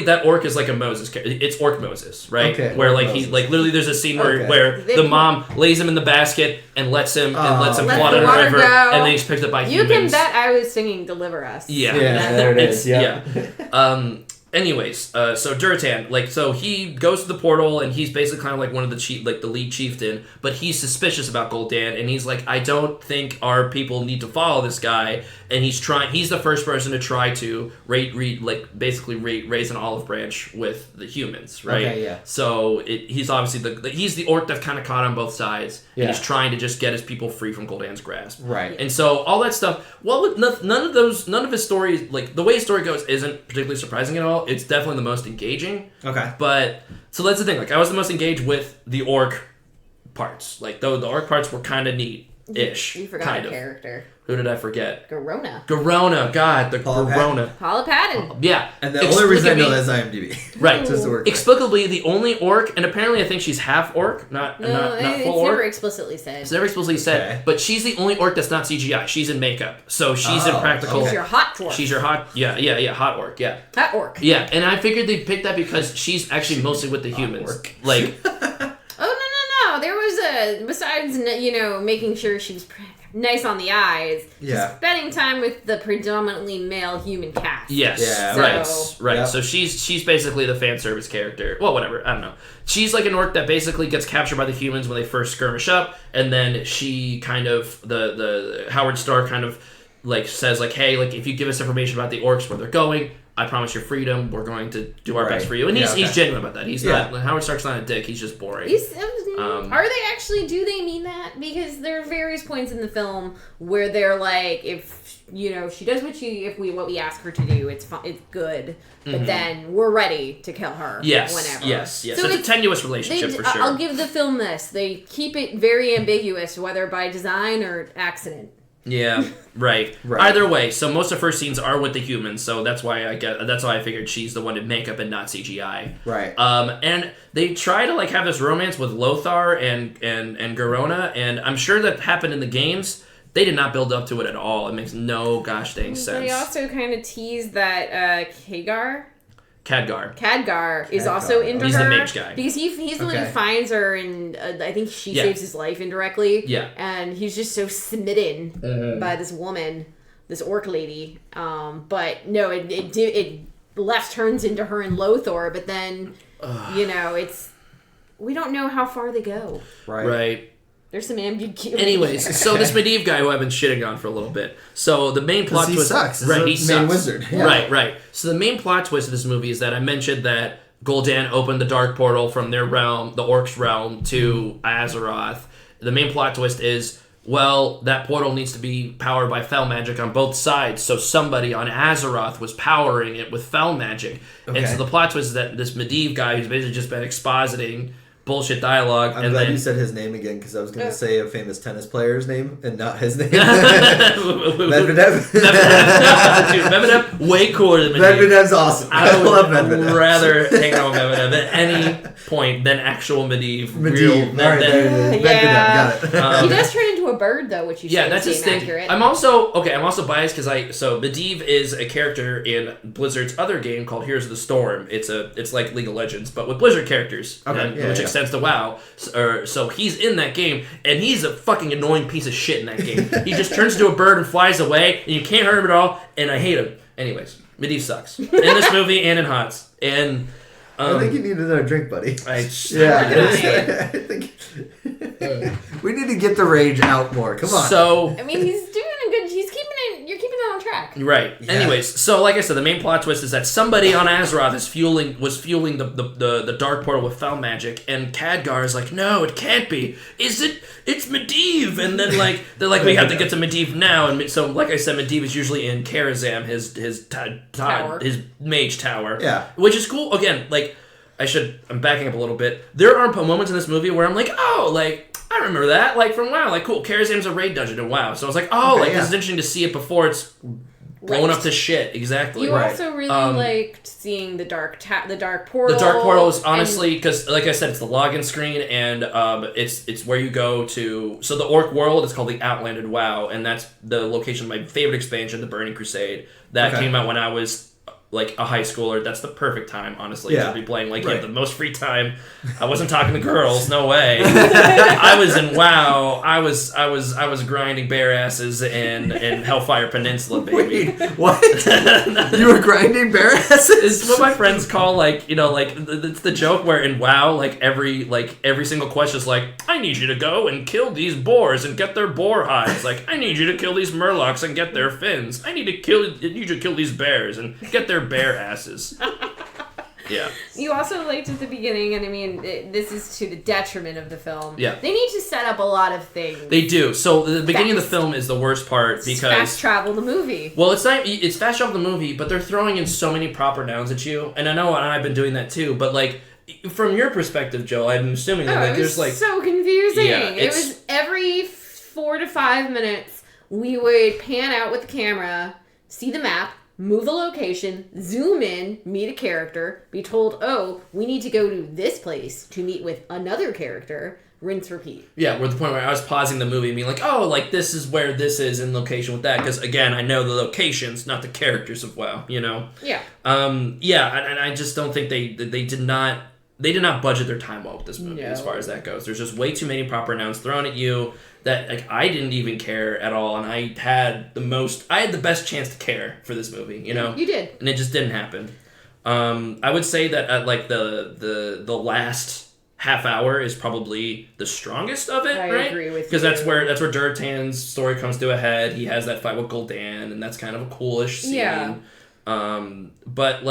that orc is like a Moses. It's Orc Moses, right? Okay, where Orc like Moses. he like literally there's a scene where They the put- mom lays him in the basket and lets him Let float the in the water river, go. and then he's picked up by You humans. can bet I was singing "Deliver Us." Yeah, Yeah, there it is. Yeah. Yeah. Anyways, so Durotan, so he goes to the portal and he's basically kind of like one of the lead chieftain, but he's suspicious about Gul'dan and he's like, I don't think our people need to follow this guy, and he's the first person to try to raise an olive branch with the humans, right? Okay, yeah. So he's obviously he's the orc that's kind of caught on both sides, and he's trying to just get his people free from Gul'dan's grasp. Right. And so all that stuff, none of his stories, like the way his story goes isn't particularly surprising at all. It's definitely the most engaging. Okay. But so that's the thing. Like I was the most engaged with the orc parts. Like the orc parts were kind of neat-ish. You forgot kind a of. character. Who did I forget? Garona. Garona. God, the Paula Garona. Paula Patton. Yeah. And the only reason I know Explicably- that is IMDb. Right. Just the word. Explicably, the only orc, and apparently I think she's half orc, not No, full it's orc. never explicitly said. It's never explicitly said, Okay. but she's the only orc that's not CGI. She's in makeup, so she's in practical. She's your hot dwarf. She's your hot, hot orc, yeah. hot orc. Yeah, and I figured they picked that because she's actually mostly with the humans. orc. Like, Oh, no. There was besides, making sure she was nice on the eyes, Yeah. spending time with the predominantly male human cast. yes, Yeah, right, so- right. Yep. So she's basically the fan service character. Well, whatever, I don't know. She's like an orc that basically gets captured by the humans when they first skirmish up, and then she kind of the Howard Stark kind of like says like, hey, like if you give us information about the orcs where they're going, I promise you freedom. We're going to do our best for you. And he's genuine about that. He's not Howard Stark's not a dick. He's just boring. Are they actually? Do they mean that? Because there are various points in the film where they're like, if she does what we ask her to do, it's good. But then we're ready to kill her. Yes, whenever. yes. So So it's a tenuous relationship for sure. I'll give the film this. They keep it very ambiguous, whether by design or accident. Yeah, right. Either way, so most of her scenes are with the humans, so that's why I figured she's the one in makeup and not CGI. Right. And they try to like have this romance with Lothar and Garona, and I'm sure that happened in the games. They did not build up to it at all. It makes no gosh dang sense. They also kind of teased that Khadgar is also into He's her. the mage guy. Because he's the one who finds her, and I think she saves his life indirectly. Yeah. And he's just so smitten by this woman, this orc lady. But no, it left turns into her and Lothar, but then, we don't know how far they go. Right. There's some ambiguity. Anyways, so this Medivh guy who I've been shitting on for a little bit. So the main plot twist... he sucks. Right, he main sucks. wizard. Yeah. Right. So the main plot twist of this movie is that I mentioned that Gul'dan opened the dark portal from their realm, the orcs' realm, to Azeroth. The main plot twist is, well, that portal needs to be powered by fel magic on both sides, so somebody on Azeroth was powering it with fel magic. Okay. And so the plot twist is that this Medivh guy who's basically just been expositing bullshit dialogue. I'm glad you said his name again, because I was going to say a famous tennis player's name and not his name. Medvedev. Dude, Medvedev, way cooler than Medivh. Medvedev's awesome. I love Medvedev. I would rather hang out with Medvedev at any point than actual Medivh. Medivh. Medvedev, got it. He does turn into a bird, though, which you that's his thing. accurate. I'm also biased because Medivh is a character in Blizzard's other game called Heroes of the Storm. It's like League of Legends, but with Blizzard characters, which extends to WoW. So he's in that game, and he's a fucking annoying piece of shit in that game. He just turns into a bird and flies away, and you can't hurt him at all, and I hate him. Anyways, Medivh sucks. In this movie and in HOTS. And I think you need another drink, buddy. I think we need to get the rage out more. Come on. So I mean, he's doing a good. You're keeping it on track. Right. Yeah. Anyways, so like I said, the main plot twist is that somebody on Azeroth was fueling the dark portal with fel magic, and Khadgar is like, no, it can't be. Is it? It's Medivh. And then they're like, we have to get to Medivh now. And so, like I said, Medivh is usually in Karazhan, his mage tower. Yeah. Which is cool. Again, I'm backing up a little bit. There are moments in this movie where I'm like, I remember that, from WoW. Cool, Karazhan's a raid dungeon in WoW. So I was like, this is interesting to see it before it's blown up to shit. Exactly. You also really liked seeing the dark portal. The dark portal is honestly, because, like I said, it's the login screen, and it's where you go to... So the Orc world is called the Outlanded WoW, and that's the location of my favorite expansion, the Burning Crusade. That came out when I was... a high schooler. That's the perfect time, honestly, to be playing. You have the most free time. I wasn't talking to girls, no way. I was in WoW. I was grinding bare asses in Hellfire Peninsula, baby. Wait, what? You were grinding bare asses? It's what my friends call it's the joke where in WoW, every single quest is I need you to go and kill these boars and get their boar hides. I need you to kill these murlocs and get their fins. I need you to kill these bears and get their bare asses. Yeah. You also liked at the beginning, and I mean, this is to the detriment of the film. Yeah. They need to set up a lot of things. They do. So the beginning of the film is the worst part because fast travel the movie. Well, it's fast travel the movie, but they're throwing in so many proper nouns at you, and I know I've been doing that too. But from your perspective, Joe, I'm assuming that there's so confusing. Yeah, it was every 4 to 5 minutes we would pan out with the camera, see the map, move a location, zoom in, meet a character, be told, oh, we need to go to this place to meet with another character, rinse, repeat. Yeah, we're at the point where I was pausing the movie and being this is where this is in location with that, because, again, I know the locations, not the characters of WoW, Yeah. And I just don't think they did not budget their time well with this movie as far as that goes. There's just way too many proper nouns thrown at you that I didn't even care at all, and I had the best chance to care for this movie, You did. And it just didn't happen. I would say that the last half hour is probably the strongest of it, I right? agree with you. Because that's where Durotan's story comes to a head. He has that fight with Gul'dan, and that's kind of a coolish scene. Yeah. But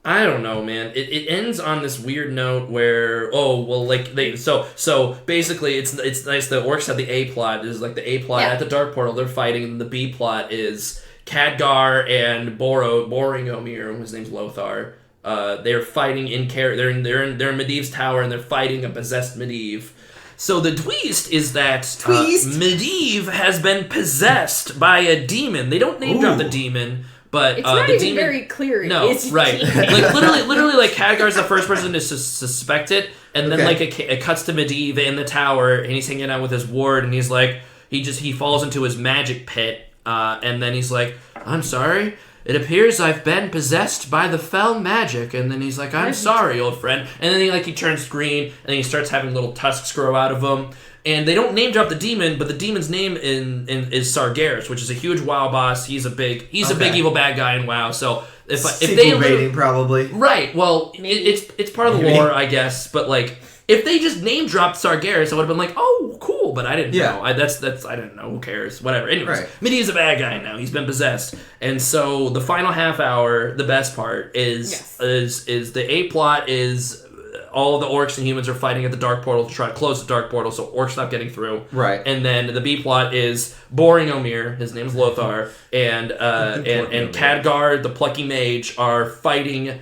I don't know, man. It ends on this weird note where so basically it's nice. The orcs have the A plot. This is the A plot at the Dark Portal. They're fighting, and the B plot is Khadgar and Boromir, his name's Lothar. They're fighting in they're in Medivh's tower, and they're fighting a possessed Medivh. So the twist is that Medivh has been possessed by a demon. They don't name drop the demon. But it's not the even demon, very clear. No, right. literally, Khadgar's the first person to suspect it, and then it cuts to Medivh in the tower, and he's hanging out with his ward, and he's like, he falls into his magic pit, and then he's like, I'm sorry. It appears I've been possessed by the fell magic. And then he's like, I'm sorry, old friend. And then he turns green, and then he starts having little tusks grow out of him. And they don't name drop the demon, but the demon's name is Sargeras, which is a huge WoW boss. He's a big evil bad guy in WoW. So if they baiting probably right, well, it's part of the lore, I guess. But like, if they just name dropped Sargeras, I would have been like, oh, cool. But I didn't know. I didn't know. Who cares? Whatever. Anyways, Medivh's a bad guy now. He's been possessed, and so the final half hour, the best part is the A plot is. All the orcs and humans are fighting at the dark portal to try to close the dark portal so orcs stop getting through. Right. And then the B plot is boring Omir, his name's Lothar, and Khadgar, the plucky mage, are fighting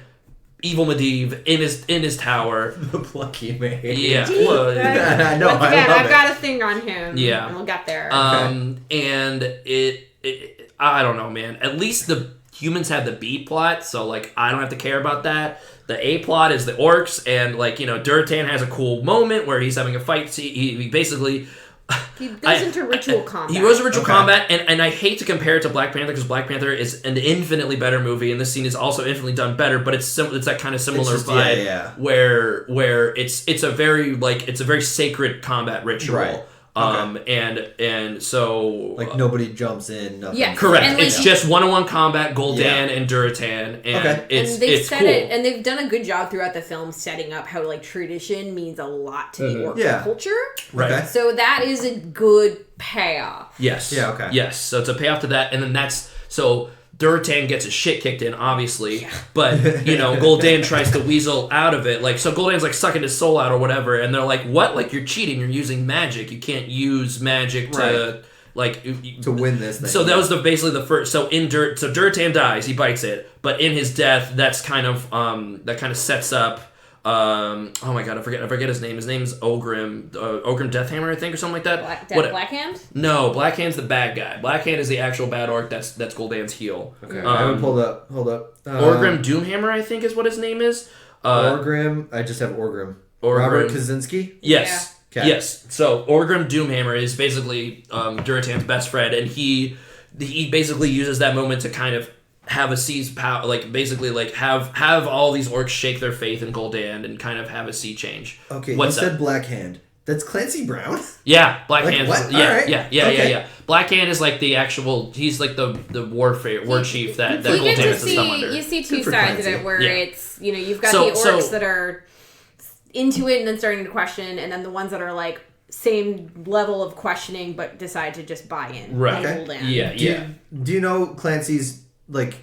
evil Medivh in his tower. The plucky mage. Yeah. I know. I've got a thing on him. Yeah. And we'll get there. And it I don't know, man. At least the humans have the B plot, so like I don't have to care about that. The A plot is the orcs, and like, you know, Durtan has a cool moment where he's having a fight. He basically he goes into ritual combat. He goes to ritual combat, and I hate to compare it to Black Panther because Black Panther is an infinitely better movie, and this scene is also infinitely done better. But it's that kind of similar vibe where it's a very sacred combat ritual. Right. And so like nobody jumps in. Nothing. Yeah, correct. And like, it's just one-on-one combat, Gul'dan and Duratan, and it's cool. And they've done a good job throughout the film setting up how like tradition means a lot to the orc culture. Right. Okay. So that is a good payoff. Yes. Yeah. Okay. Yes. So it's a payoff to that, and then Duratan gets his shit kicked in, obviously, but, you know, Gul'dan tries to weasel out of it. Like, so Gul'dan's, like, sucking his soul out or whatever, and they're like, what? Like, you're cheating. You're using magic. You can't use magic to, like... to win this thing. So that was basically the first... So Duratan dies. He bites it. But in his death, that kind of sets up... oh my god, I forget his name. His name's Ogrim. Ogrim Deathhammer, I think, or something like that. Blackhand? No, Blackhand's the bad guy. Blackhand is the actual bad orc. That's Gul'dan's heel. Okay, I haven't pulled up. Hold up. Orgrim Doomhammer, I think, is what his name is. Orgrim. I just have Orgrim. Robert Kaczynski. Yes. Yeah. Okay. Yes. So Orgrim Doomhammer is basically Duratan's best friend, and he basically uses that moment to kind of have a sea's power, like basically like have all these orcs shake their faith in Gul'dan and kind of have a sea change. Okay, you said Blackhand. That's Clancy Brown? Yeah, Blackhand. Like, yeah. Blackhand is like the actual.'s like the war chief that Gul'dan is the thumb under. You see two sides of it where it's, you know, you've got the orcs that are into it and then starting to question, and then the ones that are like same level of questioning but decide to just buy in. Right. Okay. Yeah. Do you know Clancy's like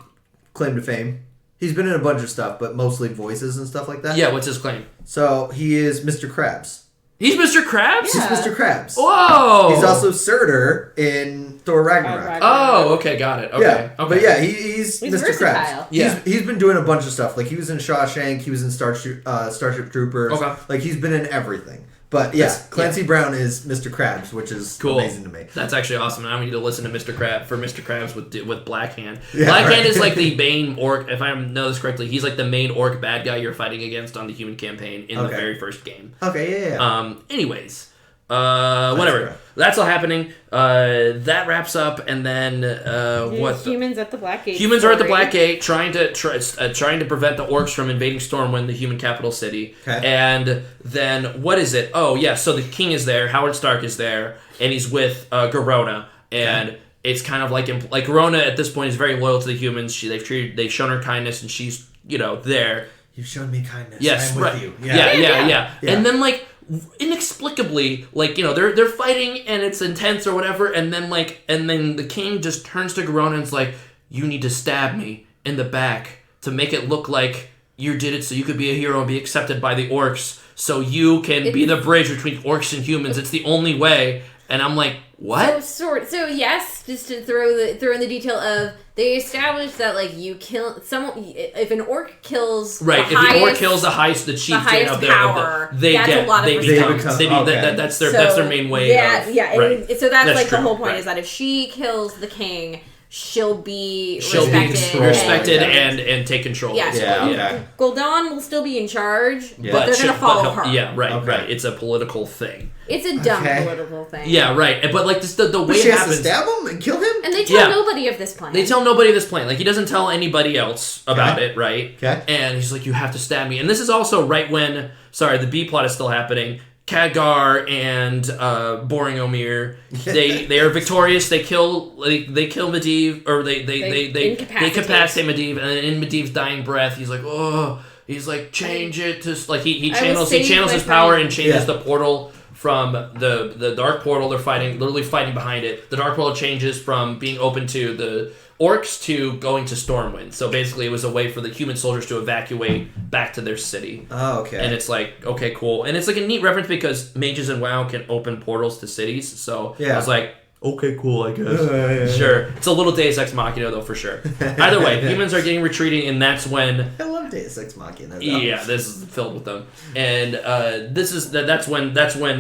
claim to fame? He's been in a bunch of stuff, but mostly voices and stuff like that. Yeah, what's his claim? So he is Mr. Krabs. He's Mr. Krabs? Yeah. He's Mr. Krabs. Whoa! He's also Surtur in Thor Ragnarok. Oh, okay, got it. Okay. Yeah, okay. But yeah, he's Mr. versatile. Krabs. Yeah. He's been doing a bunch of stuff. Like he was in Shawshank, he was in Starship Troopers. Okay. Like he's been in everything. But yes, Clancy Brown is Mr. Krabs, which is cool. Amazing to me. That's actually awesome. Now we need to listen to Mr. Krabs with Blackhand. Yeah, Blackhand is like the main orc. If I know this correctly, he's like the main orc bad guy you're fighting against on the human campaign in the very first game. Okay, yeah. Anyways, whatever. That's all happening. That wraps up, and then humans at the Black Gate. Humans are at the Black Gate, trying to prevent the orcs from invading Stormwind, the human capital city. Okay. And then what is it? Oh yeah, so the king is there. Howard Stark is there, and he's with Garona, and it's kind of like Garona at this point is very loyal to the humans. They've shown her kindness, and she's there. You've shown me kindness. Yes, I'm right. with you. Yeah. And then inexplicably, they're fighting and it's intense or whatever, and then the king just turns to Garona and is like, you need to stab me in the back to make it look like you did it so you could be a hero and be accepted by the orcs, so you can be the bridge between orcs and humans. It's the only way. And I'm like, what? So yes, just to throw in the detail of, they established that you kill someone if an orc kills the orc kills the chieftain of their power, that's their main way. Yeah. Right. So that's the whole point is that if she kills the king, she'll be respected and take control. Yeah. Okay. Gul'dan will still be in charge, Yeah. but they're going to follow her. Yeah, right, Okay. right. It's a political thing. It's a dumb political thing. Yeah, right. But like this, the way she it has happens, to stab him and kill him? And they tell nobody of this plan. They tell nobody of this plan. Like, he doesn't tell anybody else about it, right? Okay. And he's like, you have to stab me. And this is also right when, sorry, the B plot is still happening. Khadgar and Boromir, they are victorious. They kill Medivh, or they incapacitate Medivh, and then in Medivh's dying breath, he's like, oh, he's like, change it to like he channels his power and changes the portal from the dark portal. They're literally fighting behind it. The dark portal changes from being open to the orcs to going to Stormwind. So basically, it was a way for the human soldiers to evacuate back to their city. Oh, okay. And it's like, okay, cool. And it's like a neat reference because mages in WoW can open portals to cities. So I was like, okay, cool, I guess. Sure. It's a little Deus Ex Machina, though, for sure. Either way, humans are getting retreating, and that's when... I love Deus Ex Machina, though. Yeah, this is filled with them. And that's when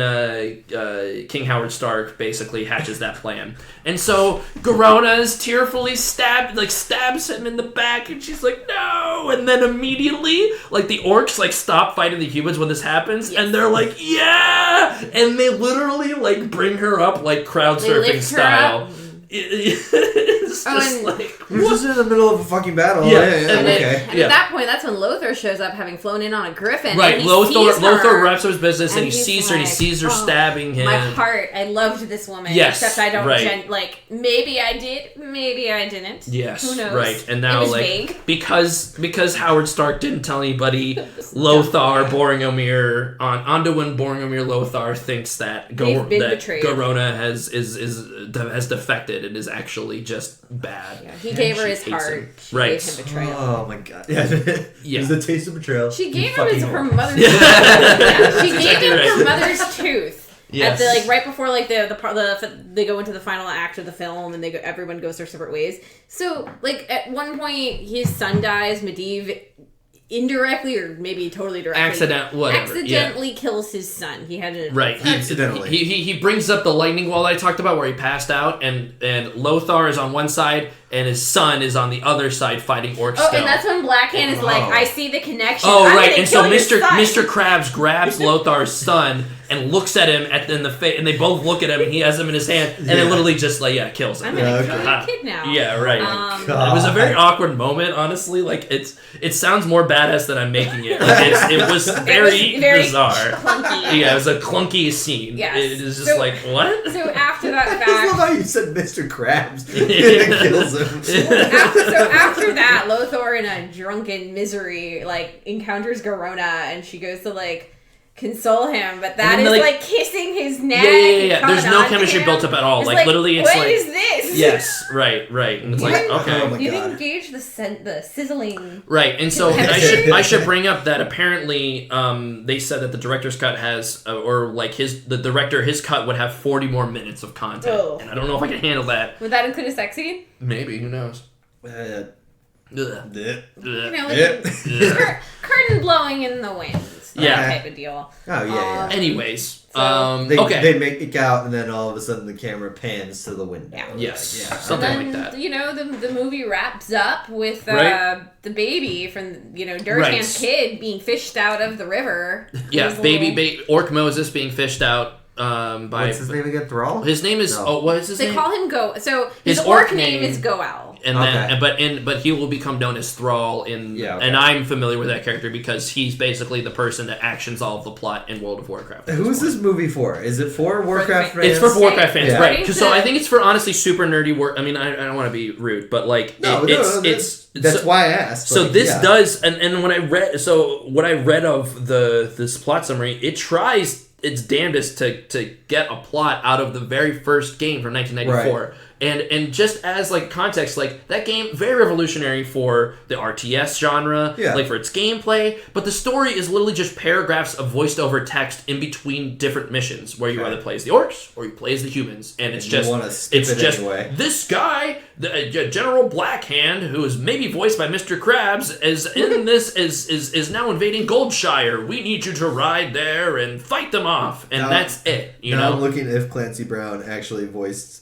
King Howard Stark basically hatches that plan. And so Garona's tearfully stabs him in the back, and she's like, no! And then immediately, like, the orcs, like, stop fighting the humans when this happens, and they're like, yeah! And they literally, like, bring her up, like, crowd surfing style. It's just like... We're just in the middle of a fucking battle. Yeah. And at that point, that's when Lothar shows up, having flown in on a griffin. Right, and Lothar wraps up his business, and he he's sees her, and he sees her stabbing him. My heart, I loved this woman. Yes, except I don't, right. maybe I did, maybe I didn't. Yes, who knows? right. And now, it was like, vague. because Howard Stark didn't tell anybody, Lothar, Boromir, Anduin, Boromir, Lothar thinks that Garona has defected and is actually just bad. Yeah, he gave her his heart. She gave him betrayal. Oh my god. Yeah. It was the taste of betrayal. She gave him her mother's tooth. Yeah, she gave him her mother's tooth. Yes. At the, right before they go into the final act of the film and everyone goes their separate ways. So like at one point his son dies, Medivh indirectly or maybe totally directly accidentally kills his son. He had accidentally. He brings up the lightning wall I talked about where he passed out, and Lothar is on one side and his son is on the other side fighting orcs. Oh, and that's when Blackhand is like, I see the connection. Oh, right. And so Mr. Krabs grabs Lothar's son and looks at him in the face, and they both look at him, and he has him in his hand, and then literally just kills him. I'm gonna kill your kid now. Yeah, right. It was a very awkward moment, honestly. Like it sounds more badass than I'm making it. Like, it was very bizarre. Clunky. Yeah, it was a clunky scene. Yes. It is just like, what? So after that fact, I love how you said Mr. Krabs. It kills him. After that, Lothar in a drunken misery encounters Garona, and she goes to console him, but that is kissing his neck. Yeah. There's no chemistry built up at all. It's literally, it's what is this? Yes, right. And it's okay. Oh you didn't gauge the sizzling. Right, and so I should bring up that apparently they said that the director's cut has, the director, his cut would have 40 more minutes of content, and I don't know if I can handle that. Would that include a sex scene? Maybe, who knows? Curtain blowing in the wind. That type of deal. Oh yeah. Anyways, they make it out, and then all of a sudden the camera pans to the window. Yeah. Yes. Something like that. The movie wraps up with the baby from Durtan's kid being fished out of the river. Yeah, baby Orc Moses being fished out. By what's his name again? Thrall? His name is what is his name? They call him Go. So his orc name is Goal. And then but he will become known as Thrall and I'm familiar with that character because he's basically the person that actions all of the plot in World of Warcraft. Who's this movie for? Is it for Warcraft fans? It's for Warcraft fans, right? So I think it's for honestly super nerdy work. I mean, I don't want to be rude, but that's why I asked. So this does, and when I read of this plot summary, it tries its damnedest to get a plot out of the very first game from 1994. Right. And just as context, that game very revolutionary for the RTS genre, for its gameplay, but the story is literally just paragraphs of voiced over text in between different missions where you either play as the orcs or you play as the humans, and it's just anyway. This guy, the General Blackhand, who is maybe voiced by Mr. Krabs, is in this is now invading Goldshire. We need you to ride there and fight them off, and that's it. I'm looking if Clancy Brown actually voiced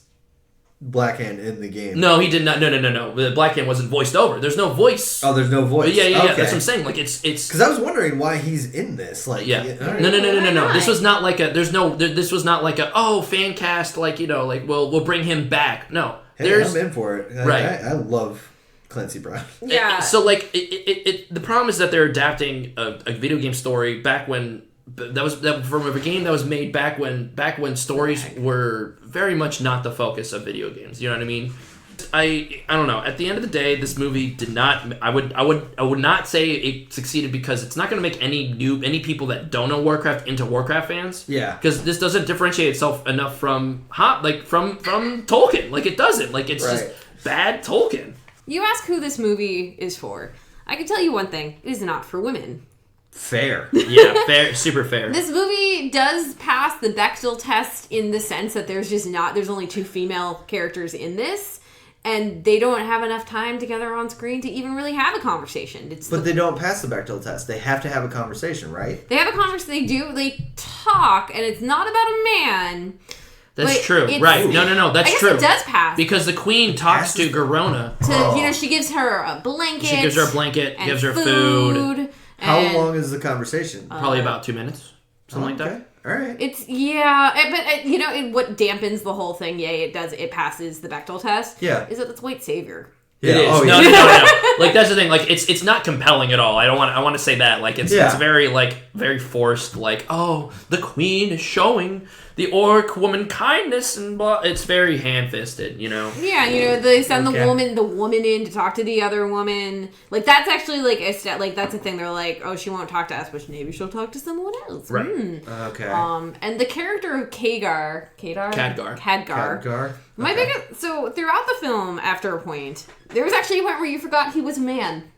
Blackhand in the game. No, he did not. No. The Blackhand wasn't voiced over. There's no voice. Oh, there's no voice. Yeah. Okay. That's what I'm saying. Like it's because I was wondering why he's in this. Like, yeah. No. This was not like a. This was not like a fan cast. Like like we'll bring him back. No. Hey, I'm in for it. Right. I love Clancy Brown. Yeah. So like the problem is that they're adapting a video game story back when. That was from a game that was made back when stories were very much not the focus of video games. You know what I mean? I don't know. At the end of the day, this movie did not. I would not say it succeeded because it's not going to make any people that don't know Warcraft into Warcraft fans. Yeah. Because this doesn't differentiate itself enough from Tolkien. Like it doesn't. Like it's just bad Tolkien. You ask who this movie is for. I can tell you one thing: it is not for women. Fair. Yeah, fair, super fair. This movie does pass the Bechdel test in the sense that there's only 2 female characters in this, and they don't have enough time together on screen to even really have a conversation. But they don't pass the Bechdel test. They have to have a conversation, right? They have a conversation. They talk, and it's not about a man. That's true. Right. No. That's true. I guess it does pass. Because the queen talks to Garona. She gives her a blanket. She gives her a blanket, gives her food. How long is the conversation? Probably about 2 minutes. Something like that. All right. It's, but what dampens the whole thing, it passes the Bechdel test. Yeah. Is that it's white savior. Yeah. It is. Oh, no. Like that's the thing. Like it's not compelling at all. I want to say that. Like it's very very forced. Like the queen is showing the orc woman kindness and blah. It's very hand-fisted. Yeah. They send the woman in to talk to the other woman. Like that's actually that's a thing. They're like, oh, she won't talk to us, but maybe she'll talk to someone else. Right. Okay. And the character of Khadgar. So throughout the film, after a point, there was actually a point where you forgot he was a man.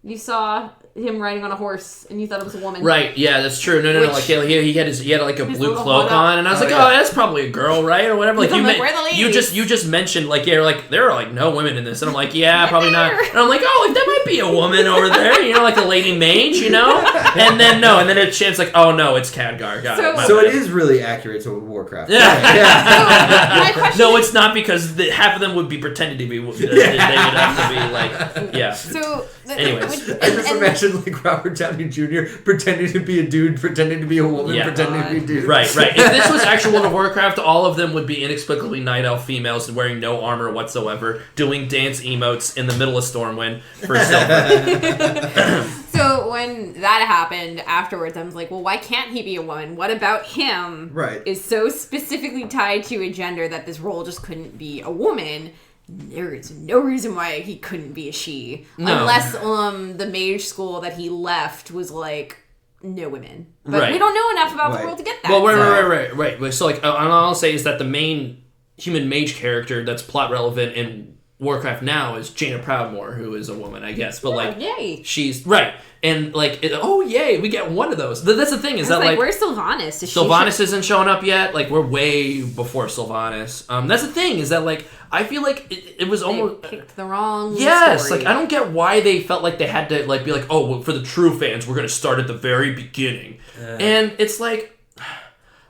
You saw him riding on a horse, and you thought it was a woman. Right? Yeah, that's true. No. Like he had like a blue cloak on, and I was like, that's probably a girl, right, or whatever. Like you just mentioned like there are like no women in this, and I'm like, yeah, probably not. And I'm like, there might be a woman over there, like a lady mage, and then it's like, oh no, it's Khadgar. So it is really accurate to Warcraft. Yeah. No, it's not because half of them would be pretending to be. They would have to be like, yeah. So. Anyways, I just imagine like Robert Downey Jr. pretending to be a dude, pretending to be a woman, pretending to be a dude. Right. If this was actual World of Warcraft, all of them would be inexplicably night elf females wearing no armor whatsoever, doing dance emotes in the middle of Stormwind for silver. So when that happened afterwards, I was like, well, why can't he be a woman? What about him is so specifically tied to a gender that this role just couldn't be a woman? There is no reason why he couldn't be a she. No. Unless the mage school that he left was like, no women. But we don't know enough about the world to get that. Well, right. So like, all I'll say is that the main human mage character that's plot relevant in Warcraft now is Jaina Proudmoore, who is a woman, I guess. But yay. She's right. And like, yay, we get one of those. That's the thing is that like, where's Sylvanas? Sylvanas isn't showing up yet. Like, we're way before Sylvanas. That's the thing is that like, I feel like it was almost picked the wrong. Yes, story. Like I don't get why they felt like they had to like be like, oh, well, for the true fans, we're gonna start at the very beginning, and it's like,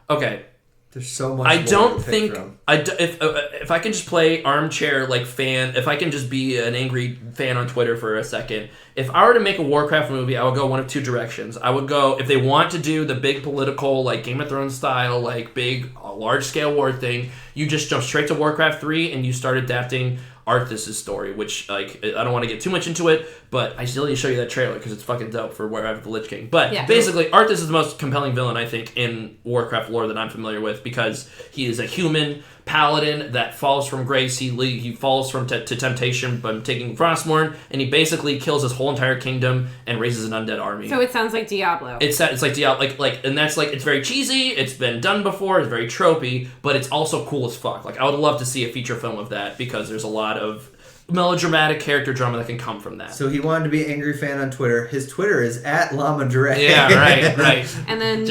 okay. There's so much. I don't think if I can just play armchair like fan, if I can just be an angry fan on Twitter for a second. If I were to make a Warcraft movie, I would go one of two directions. I would go if they want to do the big political like Game of Thrones style like big large scale war thing, you just jump straight to Warcraft 3 and you start adapting Arthas' story, which like I don't want to get too much into it, but I still need to show you that trailer because it's fucking dope for Where I Have the Lich King. But basically, Arthas is the most compelling villain I think in Warcraft lore that I'm familiar with because he is a human paladin that falls from grace. He falls from to temptation by taking Frostmourne, and he basically kills his whole entire kingdom and raises an undead army. So it sounds like Diablo. It's like Diablo, like, and that's like it's very cheesy. It's been done before. It's very tropey, but it's also cool as fuck. Like I would love to see a feature film of that because there's a lot of melodramatic character drama that can come from that. So he wanted to be an angry fan on Twitter. His Twitter is @LlamaDre. Yeah, right. And then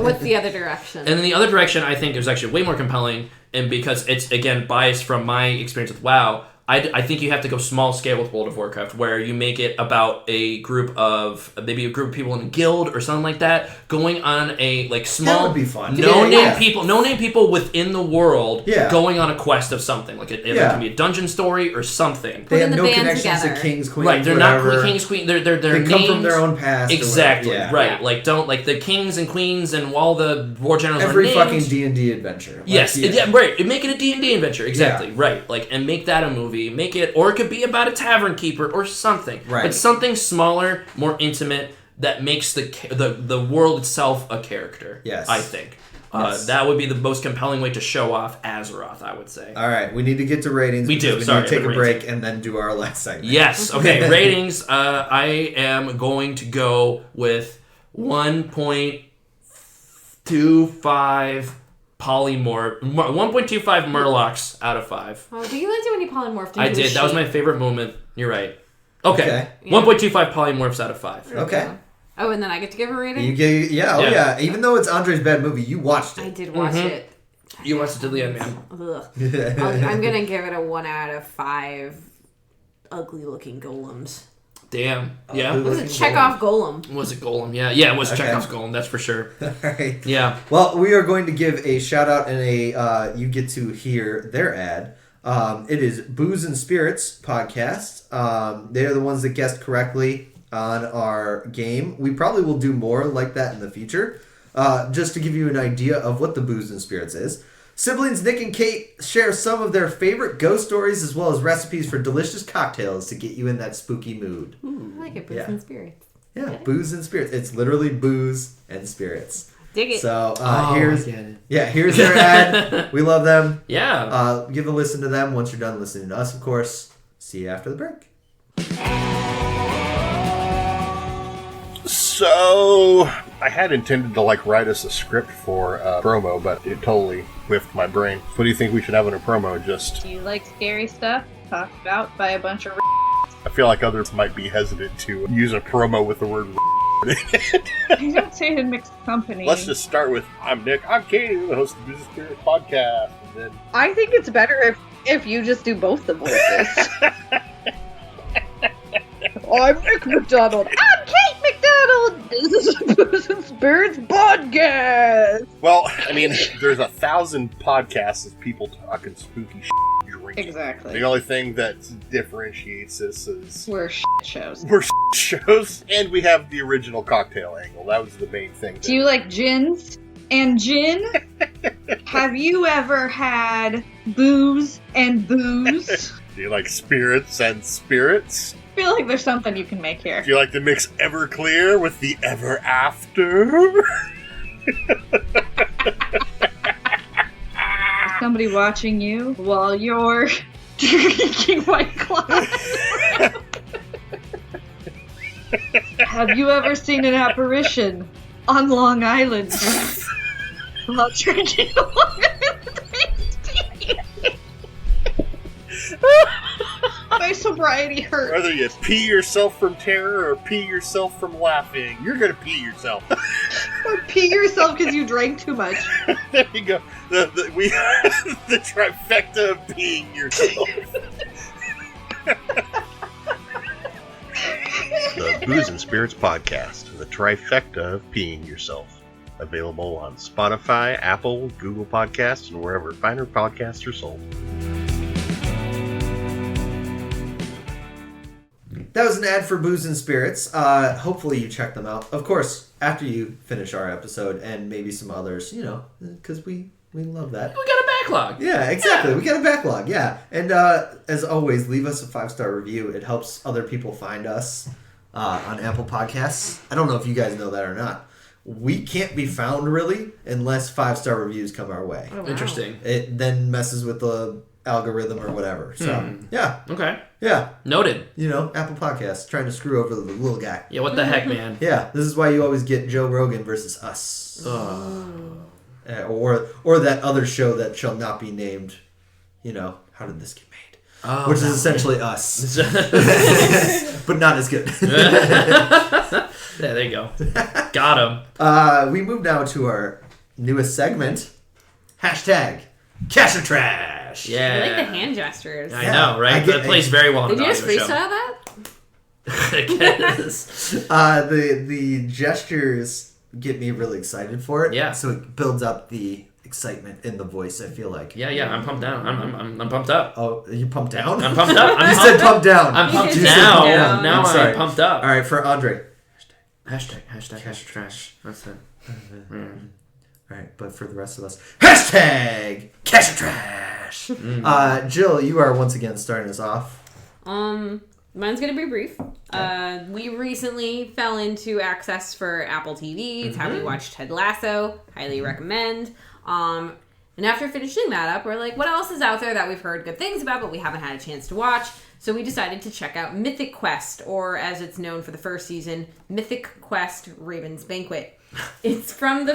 what's the other direction? And then the other direction I think is actually way more compelling, and because it's again biased from my experience with WoW, I think you have to go small scale with World of Warcraft, where you make it about a group of people in a guild or something like that, going on a like small, that would be fun. no name people within the world, Yeah. going on a quest of something. Like it can be a dungeon story or something. They have Putting no the band connections together. to kings, queens, Right, they're whatever. not kings, queens. They're They come from their own past. Exactly. Yeah. Right. Yeah. Like don't like the kings and queens and all the war generals. Every are fucking named. D&D adventure. Like, Yes, yeah. right. Make it a D&D adventure, exactly, right. Like, and make that a movie. Make it, or it could be about a tavern keeper or something. Right. But something smaller, more intimate, that makes the world itself a character. Yes. I think. Yes. That would be the most compelling way to show off Azeroth, I would say. All right, we need to get to ratings. We do. We Sorry, need to take a but break and then do our last segment. Yes. Okay. Ratings. I am going to go with 1.25 polymorph, 1.25 Murlocs out of 5. Oh, do you like when you polymorphed into I a did. That was sheep? my favorite moment. You're right. Okay. Yeah. 1.25 polymorphs out of 5. Okay. Oh, and then I get to give a rating? You get, Yeah. yeah. Even though it's Andre's bad movie, you watched I it. did watch it. You watched it to the end, man. Ugh. I'm going to give it a 1 out of 5 ugly-looking golems. Damn. Yeah. It was a Chekhov golem. Was it Golem? Yeah. Yeah, it was Okay. Chekhov's Golem. That's for sure. All right. Yeah. Well, we are going to give a shout out and you get to hear their ad. It is Booze and Spirits podcast. They are the ones that guessed correctly on our game. We probably will do more like that in the future. Just to give you an idea of what the Booze and Spirits is. Siblings Nick and Kate share some of their favorite ghost stories as well as recipes for delicious cocktails to get you in that spooky mood. I like it, booze Yeah. and spirits. Yeah, Okay. Booze and Spirits. It's literally booze and spirits. Dig it. So I here's get it. here's their ad. We love them. Yeah. Give a listen to them once you're done listening to us, of course. See you after the break. So, I had intended to write us a script for a promo, but it totally whiffed my brain. What do you think we should have in a promo? Just, Do you like scary stuff talked about by a bunch of I feel like others might be hesitant to use a promo with the word in it. I don't say it in mixed company. Let's just start with, I'm Nick, I'm Katie, we're the host of the Business Spirit Podcast, and then... I think it's better if you just do both the voices. I'm Nick McDonald. I'm Kate McDonald. This is Booze and Spirits Podcast. Well, I mean, there's 1,000 podcasts of people talking spooky drinking. Exactly. The only thing that differentiates us is... We're shows. We're shows, and we have the original cocktail angle. That was the main thing. Do you like gins and gin? Have you ever had booze and booze? Do you like spirits and spirits? I feel like there's something you can make here. Do you like to mix Everclear with the Ever After? Somebody watching you while you're drinking White Claw. Have you ever seen an apparition on Long Island while drinking Long Island iced tea? My sobriety hurts. Whether you pee yourself from terror or pee yourself from laughing, you're gonna pee yourself. Or pee yourself because you drank too much. There you go. We the trifecta of peeing yourself. The Booze and Spirits Podcast, the trifecta of peeing yourself. Available on Spotify, Apple, Google Podcasts, and wherever finer podcasts are sold. That was an ad for Booze and Spirits. Hopefully you check them out. Of course, after you finish our episode and maybe some others, because we love that. We got a backlog. Yeah, exactly. We got a backlog, yeah. And as always, leave us a 5-star review. It helps other people find us on Apple Podcasts. I don't know if you guys know that or not. We can't be found, really, unless 5-star reviews come our way. Oh, wow. Interesting. It then messes with the algorithm or whatever. So, yeah. Okay. Yeah. Noted. Apple Podcasts trying to screw over the little guy. Yeah, what the heck, man? Yeah, this is why you always get Joe Rogan versus us. Or that other show that shall not be named, How Did This Get Made? Oh, Which is essentially us. But not as good. Yeah, there you go. Got him. We move now to our newest segment. Hashtag Cash or Trash. stretched. Yeah. I like the hand gestures. I know, right? That plays very well. Did in you the just audio freestyle that? I guess. The gestures get me really excited for it. Yeah. So it builds up the excitement in the voice, I feel like. Yeah. I'm pumped down. I'm pumped up. Oh, are you pumped down? I'm pumped up. You said pumped down. I'm pumped You said said now. pumped down. Now I'm sorry. I'm pumped up. All right, for Andre. Hashtag trash. That's it. All right, but for the rest of us, hashtag cash or trash. Jill, you are once again starting us off. Mine's gonna be brief. We recently fell into access for Apple TV. It's how we watched Ted Lasso. Highly recommend. And after finishing that up, we're like, what else is out there that we've heard good things about, but we haven't had a chance to watch? So we decided to check out Mythic Quest, or as it's known for the first season, Mythic Quest Raven's Banquet. It's from the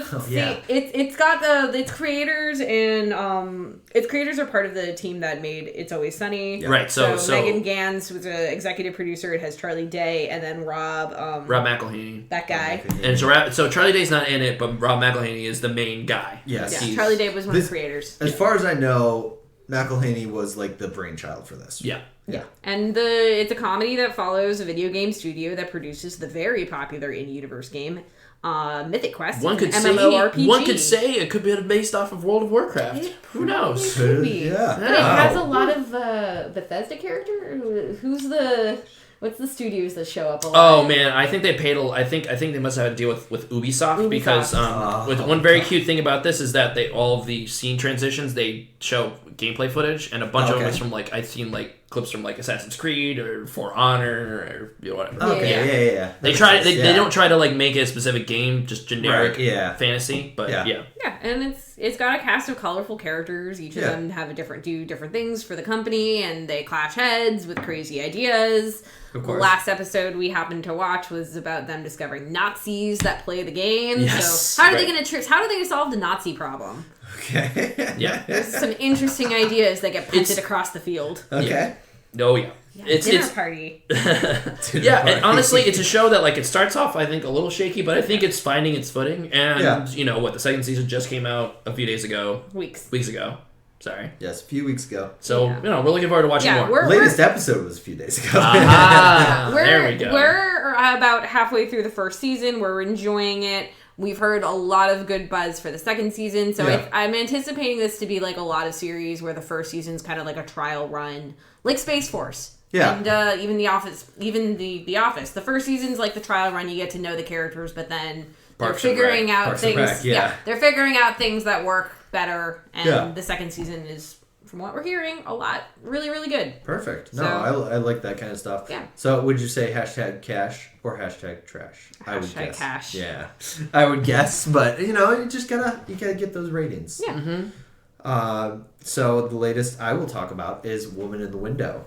it's got its creators, and its creators are part of the team that made It's Always Sunny. Yeah. Right. So Megan Gans, who's an executive producer, it has Charlie Day, and then Rob McElhaney, that guy. And so Charlie Day's not in it, but Rob McElhaney is the main guy. Yes. Yeah, Charlie Day was one of the creators. As far as I know, McElhaney was like the brainchild for this. Yeah. And it's a comedy that follows a video game studio that produces the very popular in-universe game Mythic Quest. One could MMORPG. say it could be based off of World of Warcraft. Who knows? Could be. Yeah. But it has a lot of Bethesda character. What's the studios that show up a lot? Oh man, I think they paid. I think they must have had to deal with Ubisoft. Because with one very cute thing about this is that all of the scene transitions they show gameplay footage, and a bunch of them is from I've seen clips from Assassin's Creed or For Honor or whatever. Okay, yeah. They don't try to make it a specific game, just generic fantasy. But yeah, and it's got a cast of colorful characters. Each of them have do different things for the company, and they clash heads with crazy ideas. Of The course. last episode we happened to watch was about them discovering Nazis that play the game. Yes, so how are they going to solve the Nazi problem? Okay. yeah. There's some interesting ideas that get punted across the field. Okay. Oh yeah. Dinner party. Yeah, and honestly, it's a show that it starts off I think a little shaky, but I think it's finding its footing. And the second season just came out a few days ago. Weeks ago. Sorry. Yes, a few weeks ago. So we're looking forward to watching more. Latest episode was a few days ago. There we go. We're about halfway through the first season. We're enjoying it. We've heard a lot of good buzz for the second season, so I'm anticipating this to be a lot of series where the first season's kind of like a trial run, like Space Force. Yeah. And even The Office, The Office. The first season's like the trial run, you get to know the characters, but then they're figuring out things. They're figuring out things that work better, and the second season is, from what we're hearing, a lot really, really good. Perfect. No, I like that kind of stuff. Yeah. So would you say hashtag cash or hashtag trash? I would Hashtag guess. cash. Yeah. I would guess, but you just gotta get those ratings. Yeah. Mm-hmm. So the latest I will talk about is Woman in the Window.